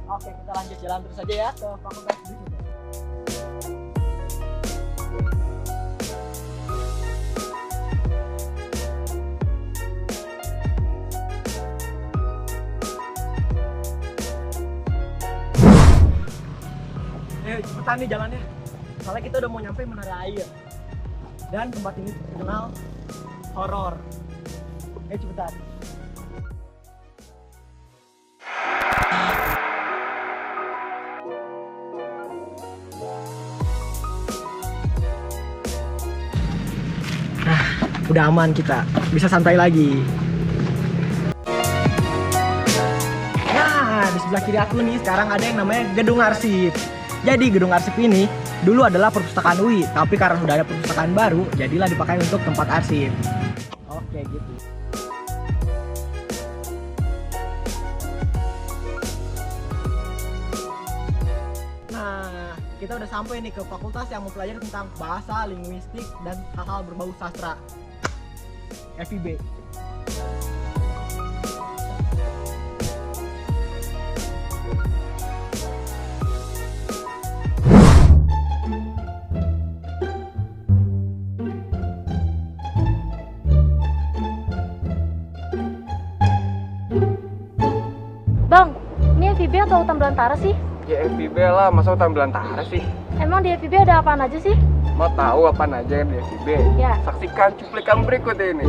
Oke, kita lanjut jalan terus aja ya ke fakultas berikutnya. Cepetan nih jalannya, soalnya kita udah mau nyampe Menara Air dan tempat ini terkenal horor. Cepetan. Nah, udah aman, kita bisa santai lagi. Nah, di sebelah kiri aku nih sekarang ada yang namanya gedung arsip. Jadi gedung arsip ini dulu adalah perpustakaan UI, tapi karena sudah ada perpustakaan baru, jadilah dipakai untuk tempat arsip. Oke, gitu. Nah, kita udah sampai nih ke fakultas yang mempelajari tentang bahasa, linguistik, dan hal-hal berbau sastra. FIB. Bang, ini FIB atau hutan belantara sih? Ya FIB lah, masa hutan belantara sih? Emang di FIB ada apaan aja sih? Mau tahu apaan aja yang di FIB? Ya. Saksikan cuplikan berikut ini.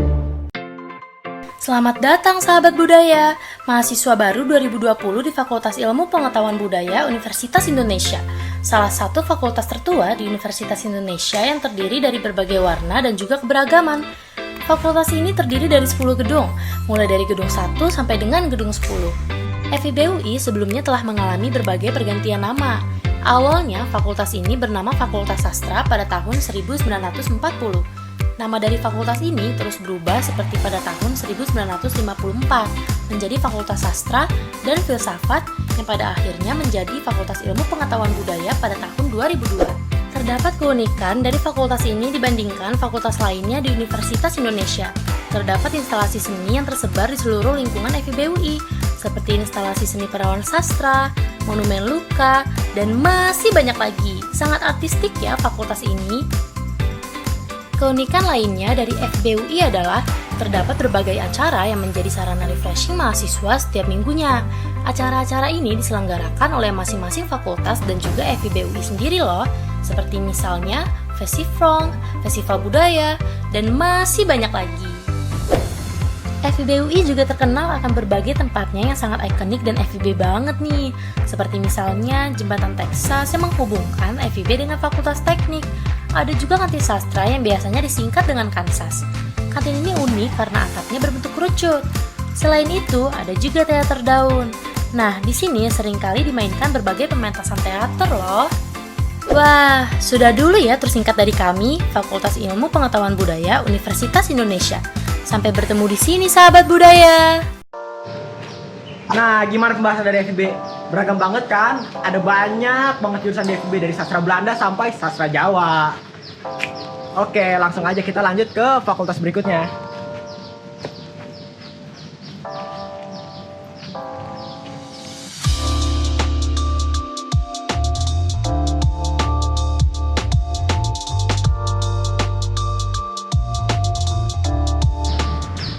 Selamat datang sahabat budaya, mahasiswa baru 2020 di Fakultas Ilmu Pengetahuan Budaya Universitas Indonesia. Salah satu fakultas tertua di Universitas Indonesia yang terdiri dari berbagai warna dan juga keberagaman. Fakultas ini terdiri dari 10 gedung, mulai dari gedung 1 sampai dengan gedung 10. FIB UI sebelumnya telah mengalami berbagai pergantian nama. Awalnya, fakultas ini bernama Fakultas Sastra pada tahun 1940. Nama dari fakultas ini terus berubah seperti pada tahun 1954 menjadi Fakultas Sastra dan Filsafat yang pada akhirnya menjadi Fakultas Ilmu Pengetahuan Budaya pada tahun 2002. Terdapat keunikan dari fakultas ini dibandingkan fakultas lainnya di Universitas Indonesia. Terdapat instalasi seni yang tersebar di seluruh lingkungan FIB UI, seperti instalasi seni perawan sastra, monumen luka, dan masih banyak lagi. Sangat artistik ya fakultas ini. Keunikan lainnya dari FIB UI adalah terdapat berbagai acara yang menjadi sarana refreshing mahasiswa setiap minggunya. Acara-acara ini diselenggarakan oleh masing-masing fakultas dan juga FIB UI sendiri loh, seperti misalnya Fesifrong, Festival Budaya, dan masih banyak lagi. FIB UI juga terkenal akan berbagai tempatnya yang sangat ikonik dan FIB banget nih, seperti misalnya Jembatan Texas yang menghubungkan FIB dengan Fakultas Teknik. Ada juga kantin sastra yang biasanya disingkat dengan Kansas. Kantin ini unik karena atapnya berbentuk kerucut. Selain itu, ada juga teater daun. Nah, di sini seringkali dimainkan berbagai pementasan teater loh. Wah, sudah dulu ya tersingkat dari kami, Fakultas Ilmu Pengetahuan Budaya Universitas Indonesia. Sampai bertemu di sini, sahabat budaya. Nah, gimana pembahasan dari FIB? Beragam banget kan? Ada banyak banget jurusan di FIB, dari sastra Belanda sampai sastra Jawa. Oke, langsung aja kita lanjut ke fakultas berikutnya.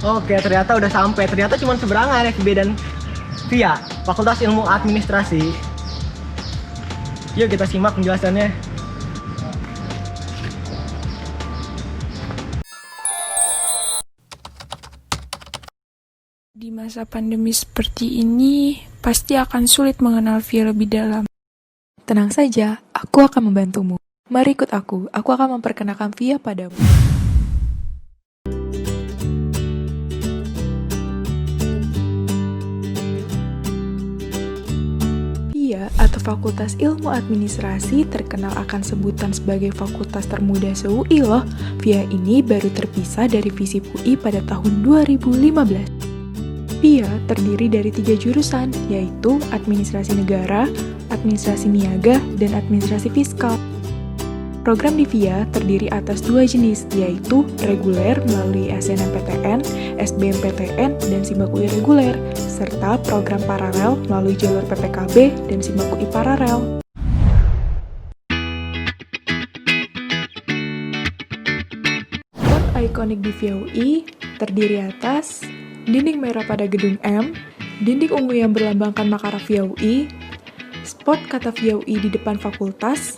Oke, ternyata udah sampai. Ternyata cuma seberangan FIB dan VIA, Fakultas Ilmu Administrasi. Yuk kita simak penjelasannya. Di masa pandemi seperti ini, pasti akan sulit mengenal VIA lebih dalam. Tenang saja, aku akan membantumu. Mari ikut aku akan memperkenalkan VIA padamu. VIA atau Fakultas Ilmu Administrasi terkenal akan sebutan sebagai fakultas termuda se-UI loh. VIA ini baru terpisah dari FISIP UI pada tahun 2015. VIA terdiri dari 3 jurusan, yaitu Administrasi Negara, Administrasi Niaga, dan Administrasi Fiskal. Program di VIA terdiri atas 2 jenis, yaitu reguler melalui SNMPTN, SBMPTN, dan SIMAK UI reguler, serta program paralel melalui jalur PPKB dan SIMAK UI paralel. Spot ikonik di VIA UI terdiri atas dinding merah pada gedung M, dinding ungu yang berlambangkan Makara VIA UI, spot kata VIA UI di depan fakultas,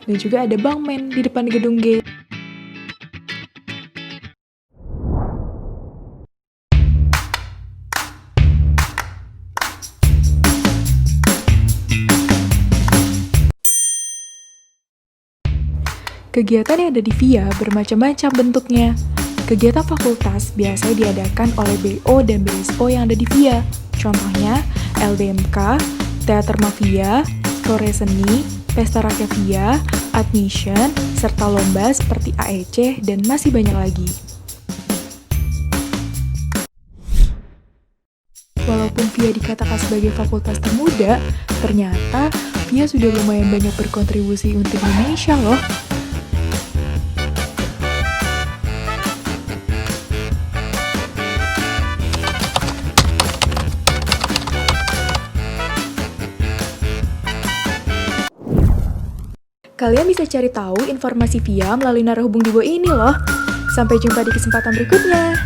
dan juga ada Bangmen di depan gedung G. Kegiatan yang ada di VIA bermacam-macam bentuknya. Kegiatan fakultas biasanya diadakan oleh BO dan BSO yang ada di VIA. Contohnya LDMK, Teater Mavia, Sore Seni, Pesta Rakyat VIA, Admission, serta lomba seperti AEC, dan masih banyak lagi. Walaupun VIA dikatakan sebagai fakultas termuda, ternyata VIA sudah lumayan banyak berkontribusi untuk Indonesia loh. Kalian bisa cari tahu informasi VIA melalui narahubung di bawah ini loh. Sampai jumpa di kesempatan berikutnya.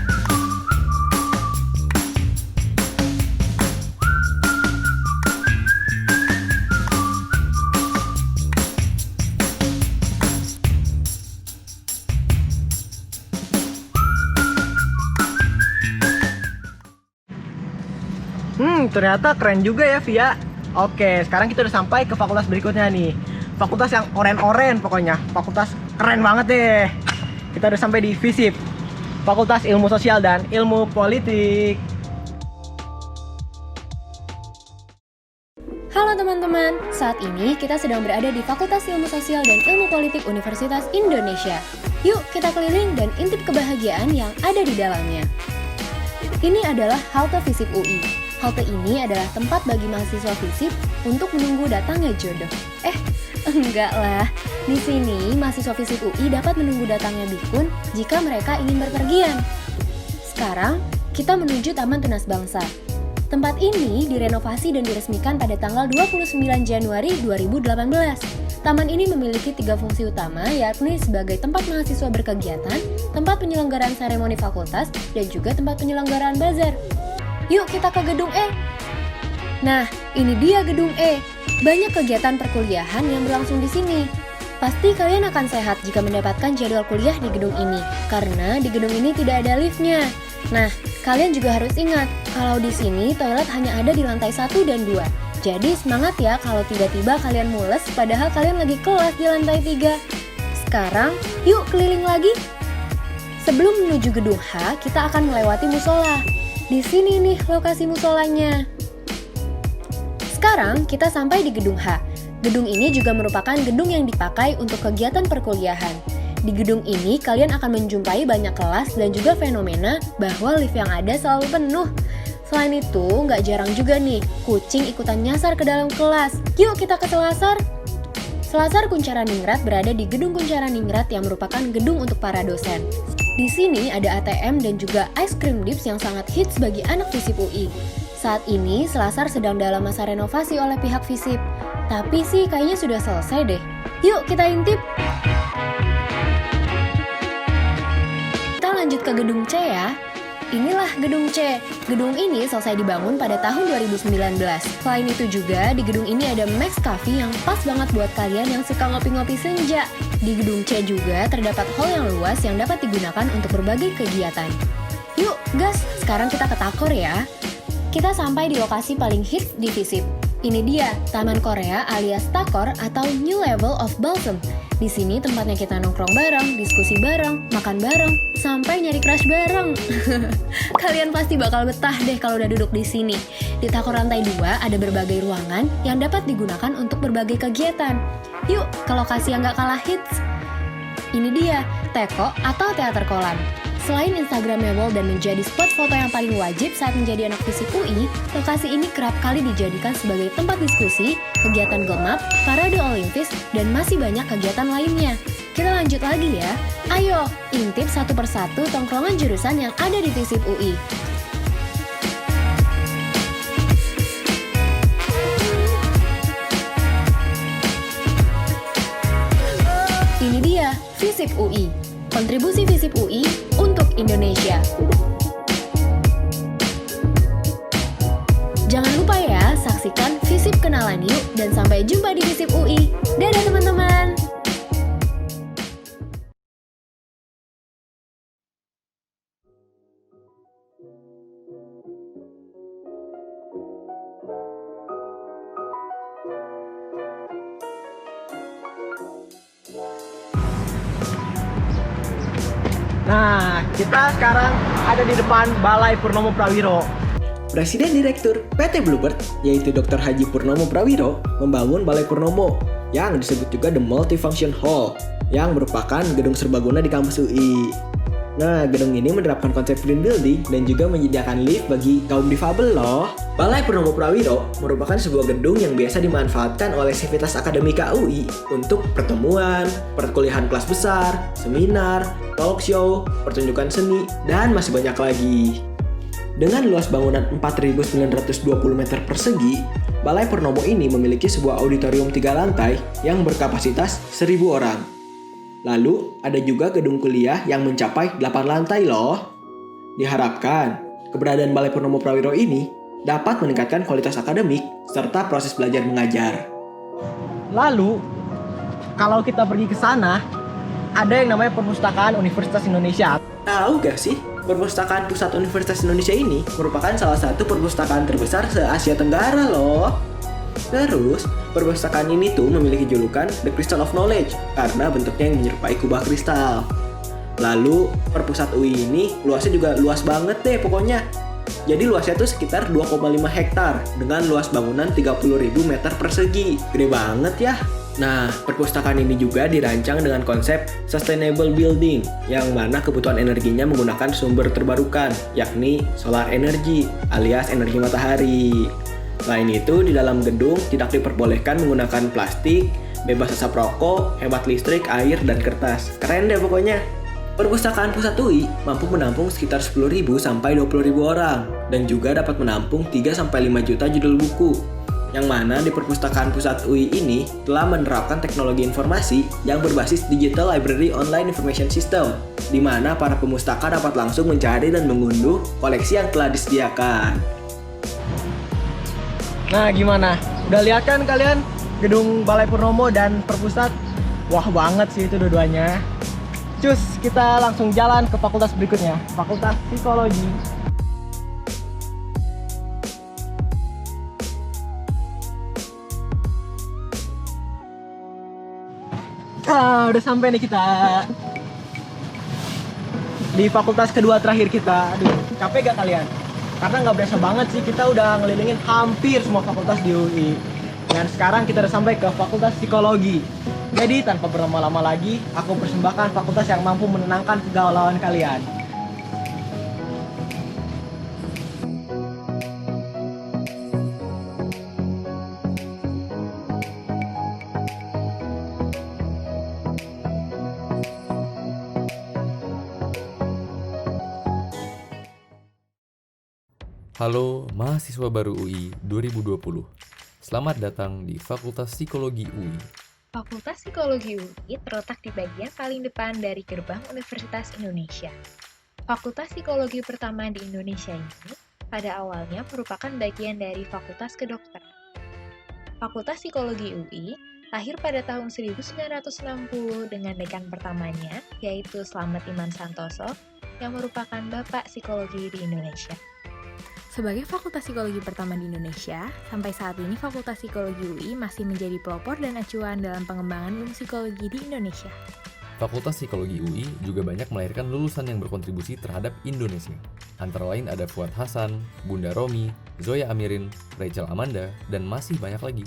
Ternyata keren juga ya VIA. Oke, sekarang kita udah sampai ke fakultas berikutnya nih. Fakultas yang oren-oren pokoknya. Fakultas keren banget deh. Kita udah sampai di FISIP, Fakultas Ilmu Sosial dan Ilmu Politik. Halo teman-teman, saat ini kita sedang berada di Fakultas Ilmu Sosial dan Ilmu Politik Universitas Indonesia. Yuk kita keliling dan intip kebahagiaan yang ada di dalamnya. Ini adalah halte FISIP UI. Halte ini adalah tempat bagi mahasiswa FISIP untuk menunggu datangnya jodoh. Enggak lah. Di sini mahasiswa FISIP UI dapat menunggu datangnya bikun jika mereka ingin berpergian. Sekarang kita menuju Taman Tunas Bangsa. Tempat ini direnovasi dan diresmikan pada tanggal 29 Januari 2018. Taman ini memiliki 3 fungsi utama, yakni sebagai tempat mahasiswa berkegiatan, tempat penyelenggaraan seremoni fakultas, dan juga tempat penyelenggaraan bazar. Yuk kita ke gedung E. Nah, ini dia gedung E. Banyak kegiatan perkuliahan yang berlangsung di sini. Pasti kalian akan sehat jika mendapatkan jadwal kuliah di gedung ini, karena di gedung ini tidak ada liftnya. Nah, kalian juga harus ingat, kalau di sini toilet hanya ada di lantai 1 dan 2. Jadi semangat ya kalau tiba-tiba kalian mules padahal kalian lagi kelas di lantai 3. Sekarang, yuk keliling lagi. Sebelum menuju gedung H, kita akan melewati musola. Di sini nih lokasi musolanya. Sekarang kita sampai di gedung H. Gedung ini juga merupakan gedung yang dipakai untuk kegiatan perkuliahan. Di gedung ini kalian akan menjumpai banyak kelas dan juga fenomena bahwa lift yang ada selalu penuh. Selain itu, nggak jarang juga nih, kucing ikutan nyasar ke dalam kelas. Yuk kita ke Selasar. Selasar Kuncharaningrat berada di gedung Kuncharaningrat yang merupakan gedung untuk para dosen. Di sini ada ATM dan juga ice cream dips yang sangat hits bagi anak FISIP UI. Saat ini, Selasar sedang dalam masa renovasi oleh pihak FISIP. Tapi sih kayaknya sudah selesai deh. Yuk kita intip. Kita lanjut ke gedung C ya. Inilah gedung C. Gedung ini selesai dibangun pada tahun 2019. Selain itu juga, di gedung ini ada Max Cafe yang pas banget buat kalian yang suka ngopi-ngopi senja. Di gedung C juga terdapat hall yang luas yang dapat digunakan untuk berbagai kegiatan. Yuk, gas, sekarang kita ke Takor ya. Kita sampai di lokasi paling hits di FISIP. Ini dia, Taman Korea alias Takor atau New Level of Balsam. Di sini tempatnya kita nongkrong bareng, diskusi bareng, makan bareng, sampai nyari crush bareng. Kalian pasti bakal betah deh kalau udah duduk di sini. Di Tako Rantai 2 ada berbagai ruangan yang dapat digunakan untuk berbagai kegiatan. Yuk ke lokasi yang gak kalah hits. Ini dia, Teko atau Teater Kolam. Selain Instagramable dan menjadi spot foto yang paling wajib saat menjadi anak FISIP UI, lokasi ini kerap kali dijadikan sebagai tempat diskusi, kegiatan gemap, parade olimpis, dan masih banyak kegiatan lainnya. Kita lanjut lagi ya. Ayo, intip satu persatu tongkrongan jurusan yang ada di FISIP UI. Ini dia, FISIP UI. Kontribusi FISIP UI untuk Indonesia. Jangan lupa ya, saksikan FISIP Kenalan Yuk dan sampai jumpa di FISIP UI. Dadah teman-teman! Nah, kita sekarang ada di depan Balai Purnomo Prawiro. Presiden Direktur PT Bluebird, yaitu Dr. Haji Purnomo Prawiro, membangun Balai Purnomo yang disebut juga The Multifunction Hall, yang merupakan gedung serbaguna di kampus UI. Nah, gedung ini menerapkan konsep green building dan juga menyediakan lift bagi kaum difabel loh. Balai Purnomo Prawiro merupakan sebuah gedung yang biasa dimanfaatkan oleh sivitas akademika UI untuk pertemuan, perkuliahan kelas besar, seminar, talk show, pertunjukan seni, dan masih banyak lagi. Dengan luas bangunan 4.920 meter persegi, Balai Purnomo ini memiliki sebuah auditorium 3 lantai yang berkapasitas 1.000 orang. Lalu, ada juga gedung kuliah yang mencapai 8 lantai loh. Diharapkan, keberadaan Balai Purnomo Prawiro ini dapat meningkatkan kualitas akademik serta proses belajar mengajar. Lalu, kalau kita pergi ke sana, ada yang namanya Perpustakaan Universitas Indonesia. Tahu gak sih, Perpustakaan Pusat Universitas Indonesia ini merupakan salah satu perpustakaan terbesar se-Asia Tenggara loh. Terus, perpustakaan ini tuh memiliki julukan The Crystal of Knowledge karena bentuknya yang menyerupai kubah kristal. Lalu, perpusat UI ini luasnya juga luas banget deh pokoknya. Jadi luasnya tuh sekitar 2,5 hektar dengan luas bangunan 30.000 meter persegi. Gede banget ya. Nah, perpustakaan ini juga dirancang dengan konsep sustainable building, yang mana kebutuhan energinya menggunakan sumber terbarukan, yakni solar energy alias energi matahari. Selain itu, di dalam gedung tidak diperbolehkan menggunakan plastik, bebas asap rokok, hemat listrik, air, dan kertas. Keren deh pokoknya. Perpustakaan Pusat UI mampu menampung sekitar 10.000 sampai 20.000 orang dan juga dapat menampung 3 sampai 5 juta judul buku. Yang mana di Perpustakaan Pusat UI ini telah menerapkan teknologi informasi yang berbasis Digital Library Online Information System, di mana para pemustaka dapat langsung mencari dan mengunduh koleksi yang telah disediakan. Nah, gimana? Udah lihat kan kalian gedung Balai Purnomo dan Perpusat? Wah banget sih itu dua-duanya. Cus, kita langsung jalan ke fakultas berikutnya, Fakultas Psikologi. Udah sampai nih kita di fakultas kedua terakhir kita. Aduh, capek gak kalian? Karena nggak berasa banget sih, kita udah ngelilingin hampir semua fakultas di UI. Dan sekarang kita udah sampai ke Fakultas Psikologi. Jadi tanpa berlama-lama lagi, aku persembahkan fakultas yang mampu menenangkan kegalauan kalian. Halo mahasiswa baru UI 2020. Selamat datang di Fakultas Psikologi UI. Fakultas Psikologi UI terletak di bagian paling depan dari gerbang Universitas Indonesia. Fakultas Psikologi pertama di Indonesia ini pada awalnya merupakan bagian dari Fakultas Kedokteran. Fakultas Psikologi UI lahir pada tahun 1960 dengan dekan pertamanya, yaitu Slamet Iman Santoso, yang merupakan Bapak Psikologi di Indonesia. Sebagai fakultas psikologi pertama di Indonesia, sampai saat ini Fakultas Psikologi UI masih menjadi pelopor dan acuan dalam pengembangan ilmu psikologi di Indonesia. Fakultas Psikologi UI juga banyak melahirkan lulusan yang berkontribusi terhadap Indonesia. Antara lain ada Fuad Hasan, Bunda Romi, Zoya Amirin, Rachel Amanda, dan masih banyak lagi.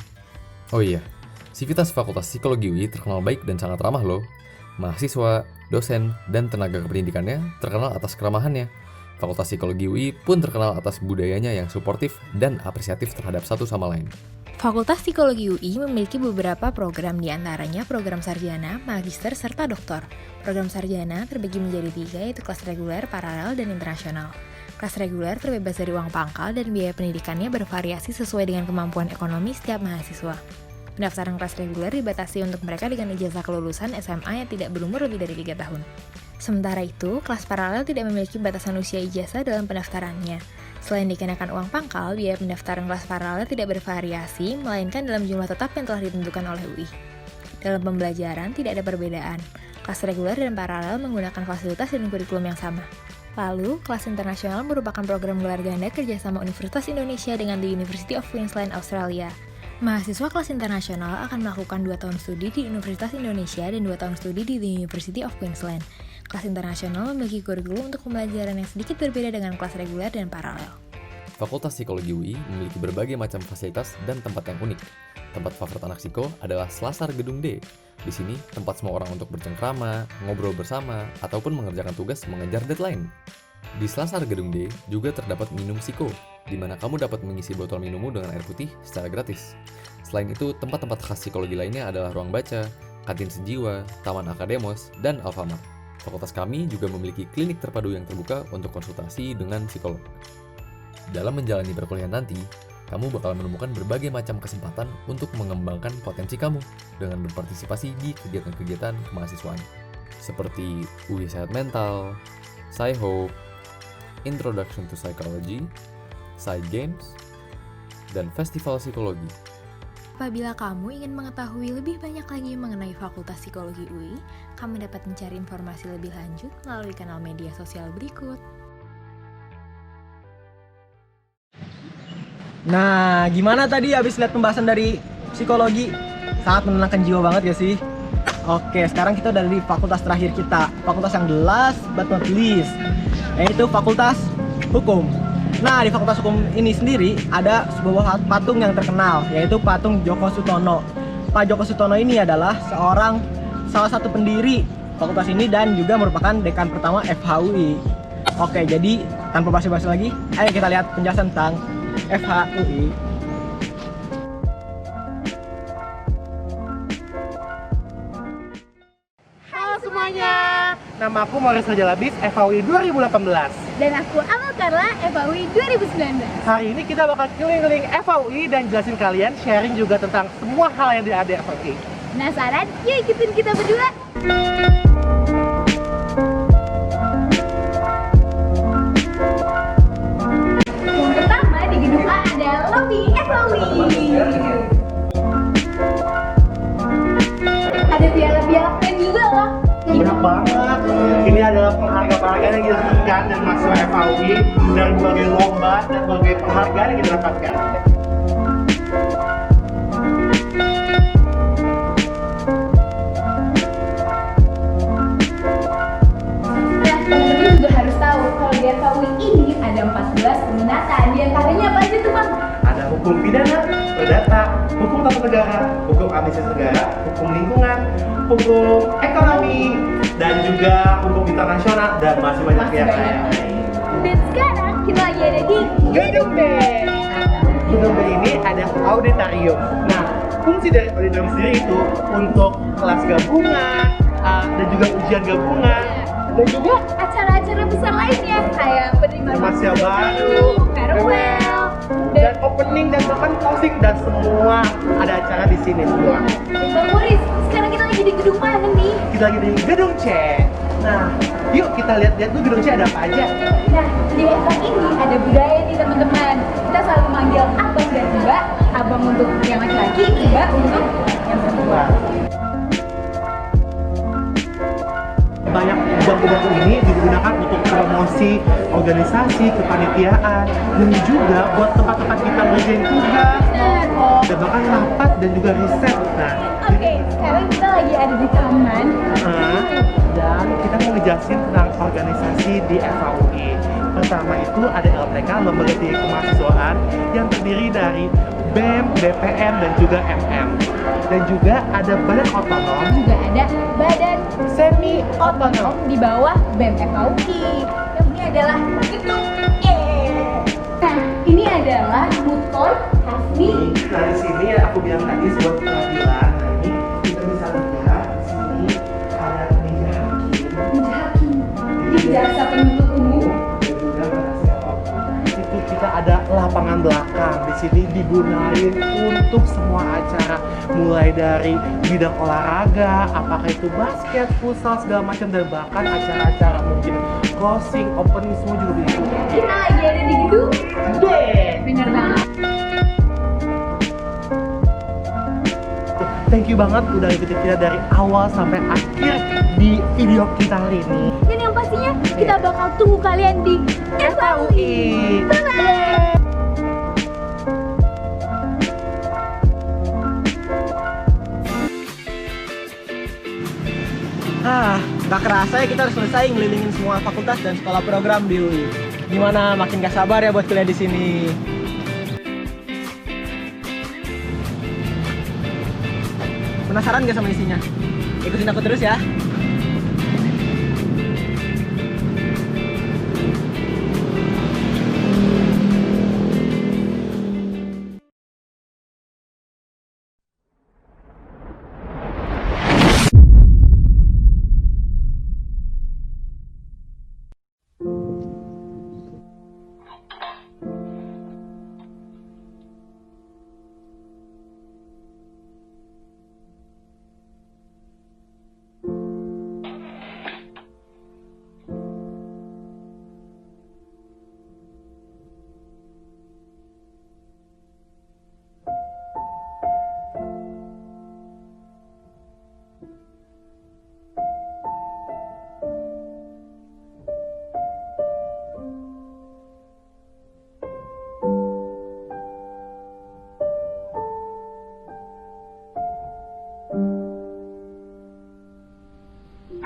Oh iya, sivitas Fakultas Psikologi UI terkenal baik dan sangat ramah loh. Mahasiswa, dosen, dan tenaga kependidikannya terkenal atas keramahannya. Fakultas Psikologi UI pun terkenal atas budayanya yang suportif dan apresiatif terhadap satu sama lain. Fakultas Psikologi UI memiliki beberapa program, diantaranya program sarjana, magister, serta doktor. Program sarjana terbagi menjadi 3, yaitu kelas reguler, paralel, dan internasional. Kelas reguler terbebas dari uang pangkal dan biaya pendidikannya bervariasi sesuai dengan kemampuan ekonomi setiap mahasiswa. Pendaftaran kelas reguler dibatasi untuk mereka dengan ijazah kelulusan SMA yang tidak berumur lebih dari 3 tahun. Sementara itu, kelas paralel tidak memiliki batasan usia ijazah dalam pendaftarannya. Selain dikenakan uang pangkal, biaya pendaftaran kelas paralel tidak bervariasi, melainkan dalam jumlah tetap yang telah ditentukan oleh UI. Dalam pembelajaran, tidak ada perbedaan. Kelas reguler dan paralel menggunakan fasilitas dan kurikulum yang sama. Lalu, kelas internasional merupakan program gelar ganda kerjasama Universitas Indonesia dengan The University of Queensland, Australia. Mahasiswa kelas internasional akan melakukan 2 tahun studi di Universitas Indonesia dan 2 tahun studi di The University of Queensland. Kelas internasional memiliki kurikulum untuk pembelajaran yang sedikit berbeda dengan kelas reguler dan paralel. Fakultas Psikologi UI memiliki berbagai macam fasilitas dan tempat yang unik. Tempat favorit anak psiko adalah Selasar Gedung D. Di sini, tempat semua orang untuk bercengkrama, ngobrol bersama, ataupun mengerjakan tugas mengejar deadline. Di Selasar Gedung D juga terdapat minum psiko, di mana kamu dapat mengisi botol minummu dengan air putih secara gratis. Selain itu, tempat-tempat khas psikologi lainnya adalah ruang baca, kantin sejiwa, taman akademos, dan Alfamart. Fakultas kami juga memiliki klinik terpadu yang terbuka untuk konsultasi dengan psikolog. Dalam menjalani perkuliahan nanti, kamu bakal menemukan berbagai macam kesempatan untuk mengembangkan potensi kamu dengan berpartisipasi di kegiatan-kegiatan kemahasiswaan seperti UI Sehat Mental, Sci-Hope, Introduction to Psychology, Side Games, dan Festival Psikologi. Apabila kamu ingin mengetahui lebih banyak lagi mengenai Fakultas Psikologi UI, kamu dapat mencari informasi lebih lanjut melalui kanal media sosial berikut. Nah, gimana tadi habis lihat pembahasan dari psikologi? Sangat menenangkan jiwa banget ya sih? Oke, sekarang kita udah di fakultas terakhir kita. Fakultas yang last but not least, yaitu Fakultas Hukum. Nah, di Fakultas Hukum ini sendiri ada sebuah patung yang terkenal, yaitu patung Djoko Sutono. Pak Djoko Sutono ini adalah salah satu pendiri fakultas ini dan juga merupakan dekan pertama FHUI. Oke, jadi tanpa basa-basi lagi, ayo kita lihat penjelasan tentang FHUI. Halo semuanya, nama aku Morris Rajalabis, FHUI 2018. Dan aku Amal Carla, FHUI 2019. Hari ini kita bakal keliling-keliling FHUI dan jelasin kalian, sharing juga tentang semua hal yang ada di FHUI. Penasaran? Yuk ikutin kita berdua. Yang pertama di gedung A ada lobby FHUI. Ada piala-piala keren juga loh. Banyak banget. Ini adalah penghargaan yang kita dapatkan dan mahasiswa FHUI dari berbagai lomba dan berbagai penghargaan yang kita dapatkan. Nah, teman-teman juga harus tahu kalau di FHUI ini ada 14 peminatan. Di antaranya apa aja tuh, Bang? Ada hukum pidana, perdata, hukum tata negara, hukum administrasi negara, hukum lingkungan, hukum ekonomi, dan juga hukum internasional, dan masih banyak yang lain. Dan sekarang kita lagi ada di Gedung B. Gedung B ini ada auditorium. Nah, fungsi dari auditorium sendiri itu untuk kelas gabungan, dan juga ujian gabungan, dan juga acara-acara besar lainnya kayak penerimaan mahasiswa baru, farewell, dan opening dan bahkan closing, dan semua ada acara di sini semua. Bang Boris, sekarang kita lagi di gedung mana nih? Kita lagi di gedung C. Nah, yuk kita lihat-lihat tuh gedung C ada apa aja. Nah, di FH ini ada budaya nih teman-teman. Kita selalu manggil abang dan mbak. Abang untuk yang laki-laki, mbak untuk yang perempuan. Banyak gudang-gudang ini digunakan untuk promosi organisasi, kepanitiaan, dan juga buat tempat-tempat kita ngerjain tugas, dan bahkan rapat dan juga riset. Nah, Oke, sekarang kita lagi ada di taman. dan kita mau ngejelasin tentang organisasi di FKUI. Pertama itu ada LTK, Lembaga Tinggi Kemahasiswaan, yang terdiri dari BEM, BPM, dan juga MM. Dan juga ada badan otonom. Juga ada badan semi otonom di bawah BEM FKUI. Yang ini adalah gedung E. Nah, ini adalah food court Hasni. Nah, di sini ya aku bilang tadi sebuah peradilan. Nah, ini kita bisa lihat di sini ada meja hakim. Meja hakim. Di jasa penuntut umum. Dan juga penasehat. Di situ kita ada lapangan belakang. Di sini digunain untuk semua acara, mulai dari bidang olahraga, apakah itu basket, futsal, segala macam, dan bahkan acara-acara mungkin closing, opening, semua juga bisa. Kita lagi ada di gedung D. Bener banget. Thank you banget udah ikutin kita dari awal sampai akhir di video kita hari ini. Dan yang pastinya kita bakal tunggu kalian di FKUI. Bye-bye. Gak kerasa ya kita harus selesai ngelilingin semua fakultas dan sekolah program di UI. Gimana? Makin gak sabar ya buat kuliah di sini. Penasaran gak sama isinya? Ikutin aku terus ya.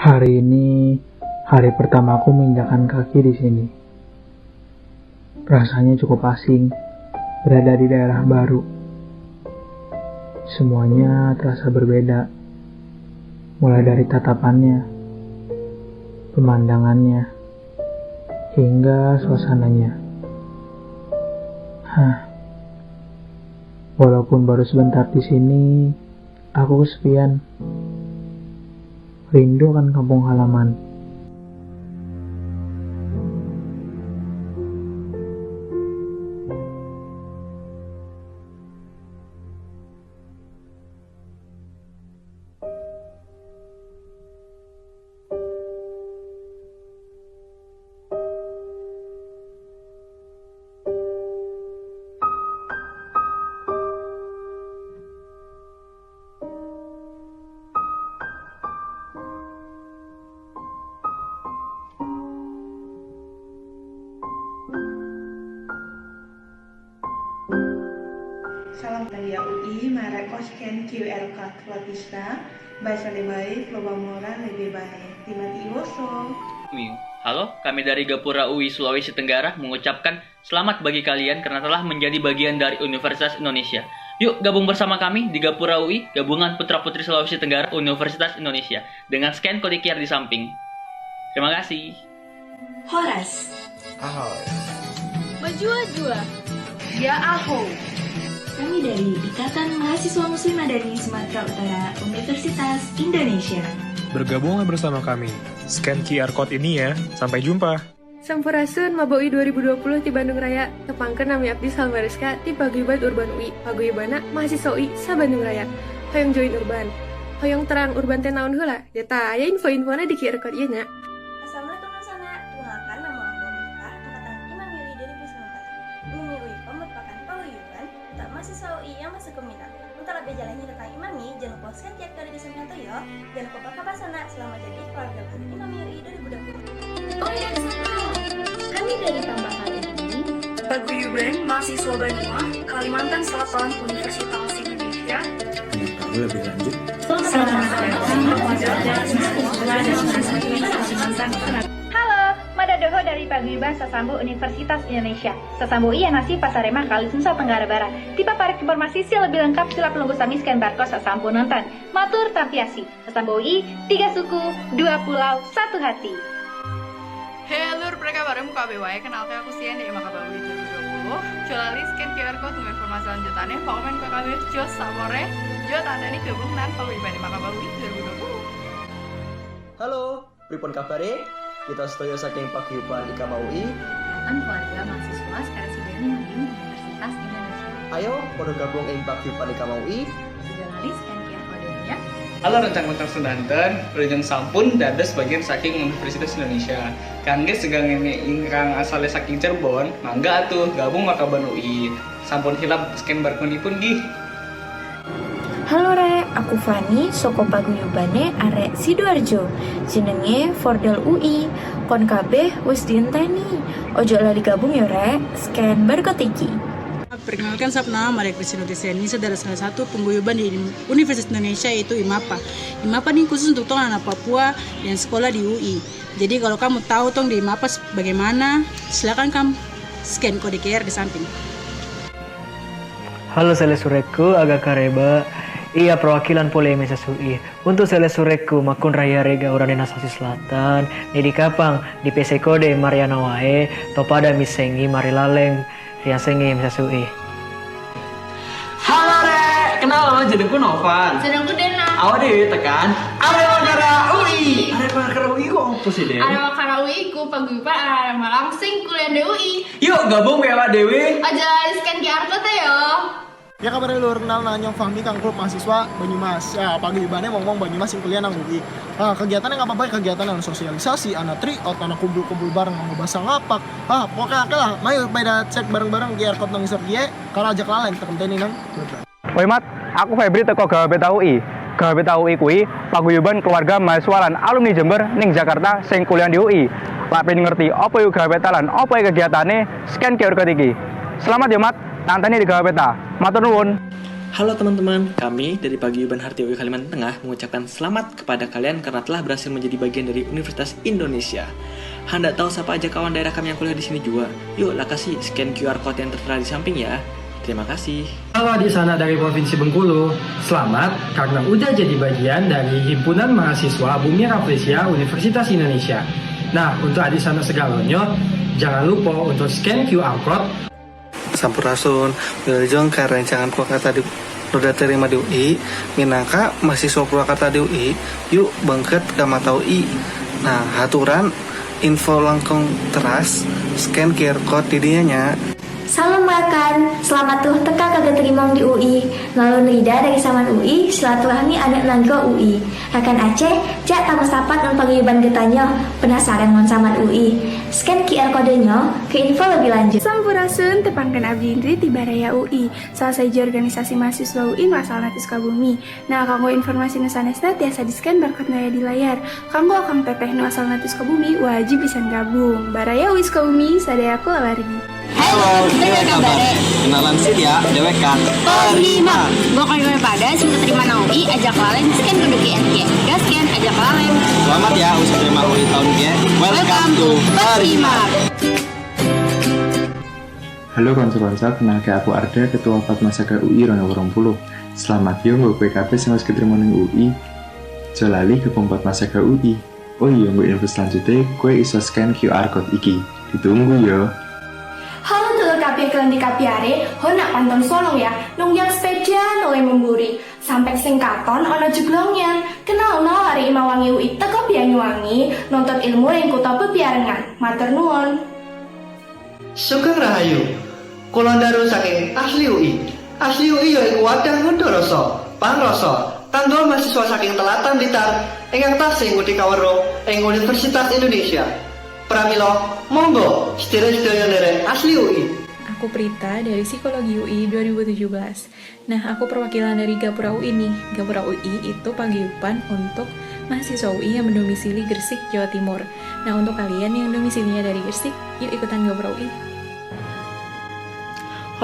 Hari ini hari pertama aku menginjakkan kaki di sini. Rasanya cukup asing, berada di daerah baru. Semuanya terasa berbeda, mulai dari tatapannya, pemandangannya, hingga suasananya. Walaupun baru sebentar di sini, aku kesepian. Rindu akan kampung halaman. Salam dari UI, mare osken QR Code Latista, bahasa lebay, loba mora lebih baik. Timati Iwoso. Halo, kami dari Gapura UI Sulawesi Tenggara mengucapkan selamat bagi kalian karena telah menjadi bagian dari Universitas Indonesia. Yuk gabung bersama kami di Gapura UI, Gabungan Putra Putri Sulawesi Tenggara Universitas Indonesia, dengan scan kode QR di samping. Terima kasih. Horas. Ahoy. Bajua-jua. Ya aho. Kami dari Ikatan Mahasiswa Muslim Madani Sumatera Utara Universitas Indonesia. Bergabunglah bersama kami. Scan QR Code ini ya. Sampai jumpa. Sampurasun Maboi 2020 di Bandung Raya. Tepangkeun nami abdi Salmariska ti Paguyuban Urban UI. Paguyubana mahasiswa UI sa Bandung Raya. Hoyong join urban. Hoyong terang urban teh naon heula? Ya tah aya info-infona di QR Code ieu nya. Assalamualaikum sana. Tunggalkan nama Allah Miftah, angkatan Imam Yuli dari Bismillah. Bumi UI merupakan paguyuban untuk mahasiswa UI yang masuk ke minat. Antara lebih jalannya tentang Imami, jangan lupa scan QR code di samping itu ya. Jangan lupa pakai pasana selama jadi keluarga baru Imami UI 2020. Oh iya, kami dari tambahan ini Paguyuban Mahasiswa Banua, Kalimantan Selatan, Universitas Indonesia. Kamu lebih lanjut. Halo, Madadoho dari Paguyuban Sasambu Universitas Indonesia. Sasambu iya nasi Pasarema Kali Nusa Tenggara Barat. Tipe parik informasi lebih lengkap sila penunggu sami scan barcode Sasambu nonton. Matur Tafiasi. Sasambu UI 3 suku, 2 pulau, 1 hati. Halo, mereka baru muka BWI, kenalkan aku Sian dari Makabawi 2020. Jolali scan QR code untuk informasi lanjutannya. Pokoknya ke kami Jos Samore, Jo tanda ini gabungan Paguyuban di Makabawi 2020. Halo, pripun kabare? Kita sedaya saking Paguyuban IKM UI. Datang keluarga mahasiswa Skaresiden Halim Universitas Indonesia. Ayo, podo gabung ing Paguyuban IKM UI. Jolali scan QR code-nya. Halo rencang-rencang Sedanten, Rejang Sampun dados bagian saking Universitas Indonesia. Kangge segang ini ingkang asalnya saking Cirebon, mangga atuh gabung Makaban UI. Sampun hilap scan barcode-ipun gih. Halo Re, aku Fani, soko Paguyubane arek Sidoarjo. Jenenge Fordel UI. Kon kabeh wis dienteni. Ojo lali gabung ya Re, scan barcode iki. Perkenalkan saya nama Maria Kristina Deseni, saudara salah satu pengguyuban di Universitas Indonesia yaitu IMAPA. IMAPA ini khusus untuk anak Papua yang sekolah di UI. Jadi kalau kamu tahu tong di IMAPA bagaimana, silakan kamu scan kode QR di samping. Halo Sele Sureku, agak kareba. Iya perwakilan Polemeses UI. Untuk Sele Sureku, Makun Raya Rega Urane Nasasi Selatan, Nidi Kapang, di PC Kode Mariana Wae, Topada Misengi Marilaleng, Riasengi Meses UI. Halo Re, kenal lo jenengku Novan. Jenengku Dena. Awak dewe tekan Arewakara UI. Arewakara UI kok apa sih Den? Arewakara UI ku Paguyuban arek Malang sing kuliah di UI. Yuk gabung ya Pak Dewi. Aja scan QR code ya. Ya kabar lu kenal nanyong Fahmi Kang Klub mahasiswa Banyumas. Ya Paguyubannya ngomong Banyumas yang kuliah nang UI. Nah, kegiatannya nggak apa-apa, kegiatan yang sosialisasi, anak tryout, anak kumpul-kumpul bareng mau bahasa ngapak. Pokoknya oke lah, mayo pada cek bareng-bareng QR code nang isor gie, kalau ajak laleng kita kenteni nang. Oi Mat, aku Febri teko gawe beta UI. Gawe beta UI kuwi paguyuban keluarga mahasiswa lan alumni Jember ning Jakarta sing kuliah di UI. Lak pengen ngerti apa yo gawe beta lan apa kegiatane, scan QR code iki. Selamat ya Mat. Nantani di gawe peta. Matur nuwun. Halo teman-teman, kami dari Paguyuban Harti UI Kalimantan Tengah mengucapkan selamat kepada kalian karena telah berhasil menjadi bagian dari Universitas Indonesia. Hendak tahu siapa aja kawan daerah kami yang kuliah di sini juga? Yuk, lah kasih scan QR code yang tertera di samping ya. Terima kasih. Halo di sana dari Provinsi Bengkulu. Selamat karena udah jadi bagian dari Himpunan Mahasiswa Bumi Rafflesia Universitas Indonesia. Nah, untuk adik sana segalonyo, jangan lupa untuk scan QR code. Sampurasun, Wilujeng ke rancangan Purwakarta di Roda Terima di UI, minangka mahasiswa Purwakarta di UI, yuk bangket ke mata UI. Nah, haturan info langkung teras, scan QR code di dianya. Salam makan, selamat tuh teka kagak terima di UI. Lalu Rida dari Saman UI, silaturahmi anak nanggo UI. Akan Aceh, jak tamu sapat non Paguyuban getanya, penasaran non Saman UI. Scan QR kodenya ke info lebih lanjut. Sampurasun, tepangkan abdi Indri di Baraya UI. Salah satu organisasi mahasiswa UI ngasal nanti Sukabumi. Nah, kanggo informasi nusanesna tiasa di scan barcode naya di layar. Kanggo akang teteh nu asal nanti Sukabumi wajib bisa gabung. Baraya UI Sukabumi, sadaya aku alargi. Halo, kita kabare. Kenalan sih ya, dewek kan. Terima. Pokoknya pada sing terima UI ajak laleng scan kudu QR. Gas scan ajak laleng. Selamat ya usia terima UI tahun ke. Welcome to Terima. Halo konco-konco, kenalke aku Arda, Ketua Fatmasaka UI Rono 20. Selamat yo nggo PKP sing wis keterima ning UI. Jolali ke Fatmasaka UI. Oh iya, nggo info selanjutnya, kowe iso scan QR code iki. Ditunggu yo. Halo dulur kabeh kalian di kapiare, honak pantun solo ya, nung yang spesial oleh memburi. Sampai sing katon ono juglongnya. Kenal no hari Imawangi UI teko Banyuwangi, nonton ilmu ring kutha bepiarengan. Matur nuwun. Sugeng Rahayu, kula ndaru saking Asli UI. Asli UI ya iku wadah ngendoroso, pangroso, tanggul mahasiswa saking Telatan Blitar ingkang tasih ngudi kawruh ing Universitas Indonesia. Pramila, monggo sedherek-sedherek nderek Asli UI. aku Prita dari Psikologi UI 2017. Nah, aku perwakilan dari Gapura UI nih. Gapura UI itu paguyuban untuk mahasiswa UI yang mendomisili Gresik, Jawa Timur. Nah, untuk kalian yang domisilinya dari Gresik, yuk ikutan Gapura UI.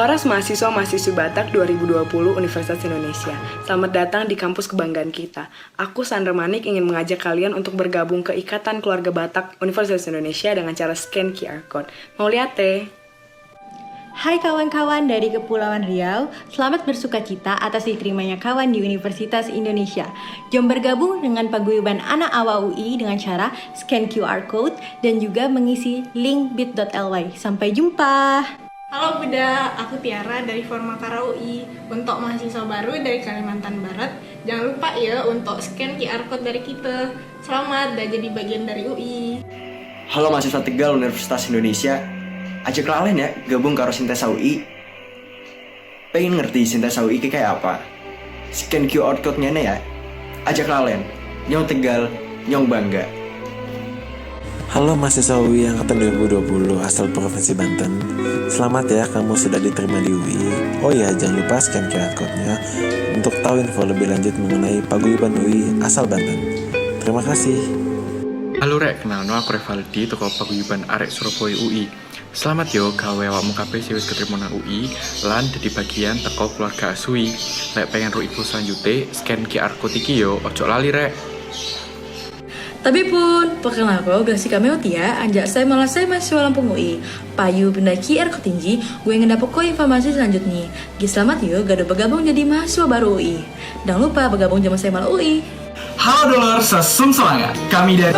Horas Mahasiswa-Mahasiswi Batak 2020 Universitas Indonesia. Selamat datang di kampus kebanggaan kita. Aku Sandra Manik ingin mengajak kalian untuk bergabung ke Ikatan Keluarga Batak Universitas Indonesia dengan cara scan QR Code. Mau lihat teh? Hai kawan-kawan dari Kepulauan Riau, selamat bersukacita atas diterimanya kawan di Universitas Indonesia. Jom bergabung dengan paguyuban anak AWA UI dengan cara scan QR Code dan juga mengisi link bit.ly. Sampai jumpa! Halo Buda, aku Tiara dari Formakara UI. Untuk mahasiswa baru dari Kalimantan Barat, jangan lupa ya untuk scan QR Code dari kita. Selamat udah jadi bagian dari UI. Halo mahasiswa Tegal Universitas Indonesia. Ajak kalian ya gabung karo Sintesa UI. Pengen ngerti Sintesa UI kayak apa? Scan QR Code-nya ya. Ajak kalian. Nyong Tegal, nyong bangga. Halo mahasiswa UI angkatan 2020 asal Provinsi Banten. Selamat ya kamu sudah diterima di UI. Oh ya, jangan lupa scan QR Code-nya untuk tahu info lebih lanjut mengenai paguyuban UI asal Banten. Terima kasih. Halo rek, kenalno aku Revaldi toko paguyuban arek Surabaya UI. Selamat yo gawe awakmu kabeh sing wis keterima nang UI lan dadi bagian teko keluarga Asui. Lek pengen ro info selanjutnya, scan QR Code iki yo, ojo lali rek. Tapi pun, perkenalkan Grasi Kameo Tia, anjak saya malah saya mahasiswa Lampung UI. Payu benda QR Code tinggi, gue ingin dapat informasi selanjutnya. Selamat yuk, gak ada bergabung jadi mahasiswa baru UI. Jangan lupa bergabung sama saya malah UI. Halo dulur, sesum semangat. Kami dari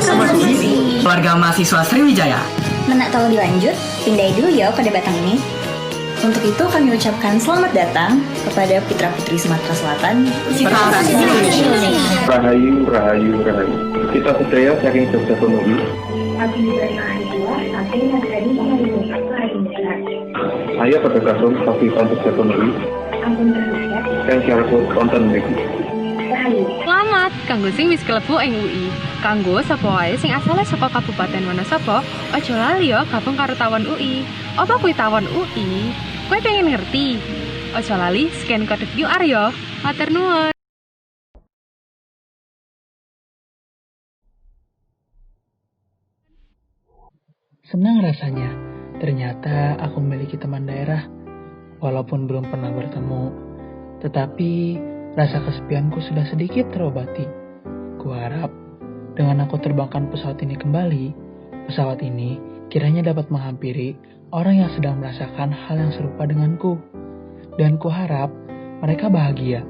keluarga mahasiswa Sriwijaya. Menak tahu dilanjut, pindai dulu ya ke debatang ini. Untuk itu kami ucapkan selamat datang kepada putra-putri Sumatera Selatan. Rahayu, rahayu, rahayu. Kita sedaya saking Jogja Penuhi. Saya pedagang rum sapi Jogja Penuhi. Yang syarat konten lagi. Selamat, kanggo sing wis klebu ing UI. Kanggo sapa wae sing asale saka Kabupaten Wonosobo, aja lali ya gabung karo tawon UI. Apa kuwi tawon UI? Kowe pengen ngerti? Aja lali scan kode QR ya. Matur nuwun. Senang rasanya, ternyata aku memiliki teman daerah, walaupun belum pernah bertemu. Tetapi, rasa kesepianku sudah sedikit terobati. Kuharap, dengan aku terbangkan pesawat ini kembali, pesawat ini kiranya dapat menghampiri orang yang sedang merasakan hal yang serupa denganku. Dan kuharap, mereka bahagia.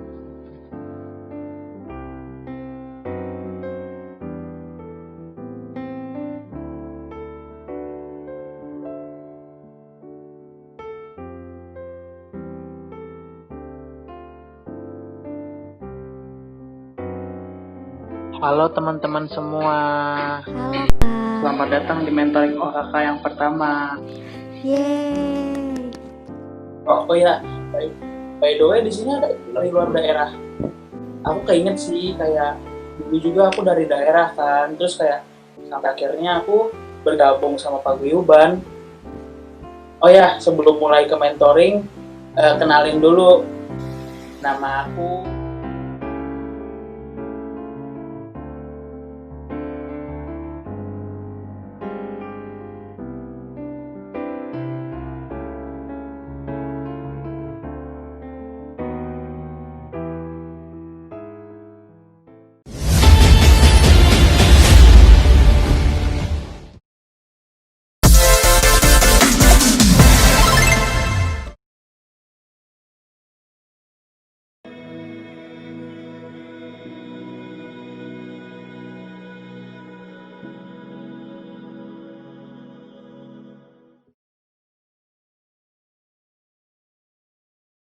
Halo teman-teman semua. Halo. Selamat datang di mentoring OKK yang pertama. Yeay. Oh ya, by the way di sini ada dari luar daerah. Aku keinget sih kayak dulu juga aku dari daerah kan, terus kayak sampai akhirnya aku bergabung sama paguyuban. Oh ya, sebelum mulai ke mentoring, kenalin dulu. Nama aku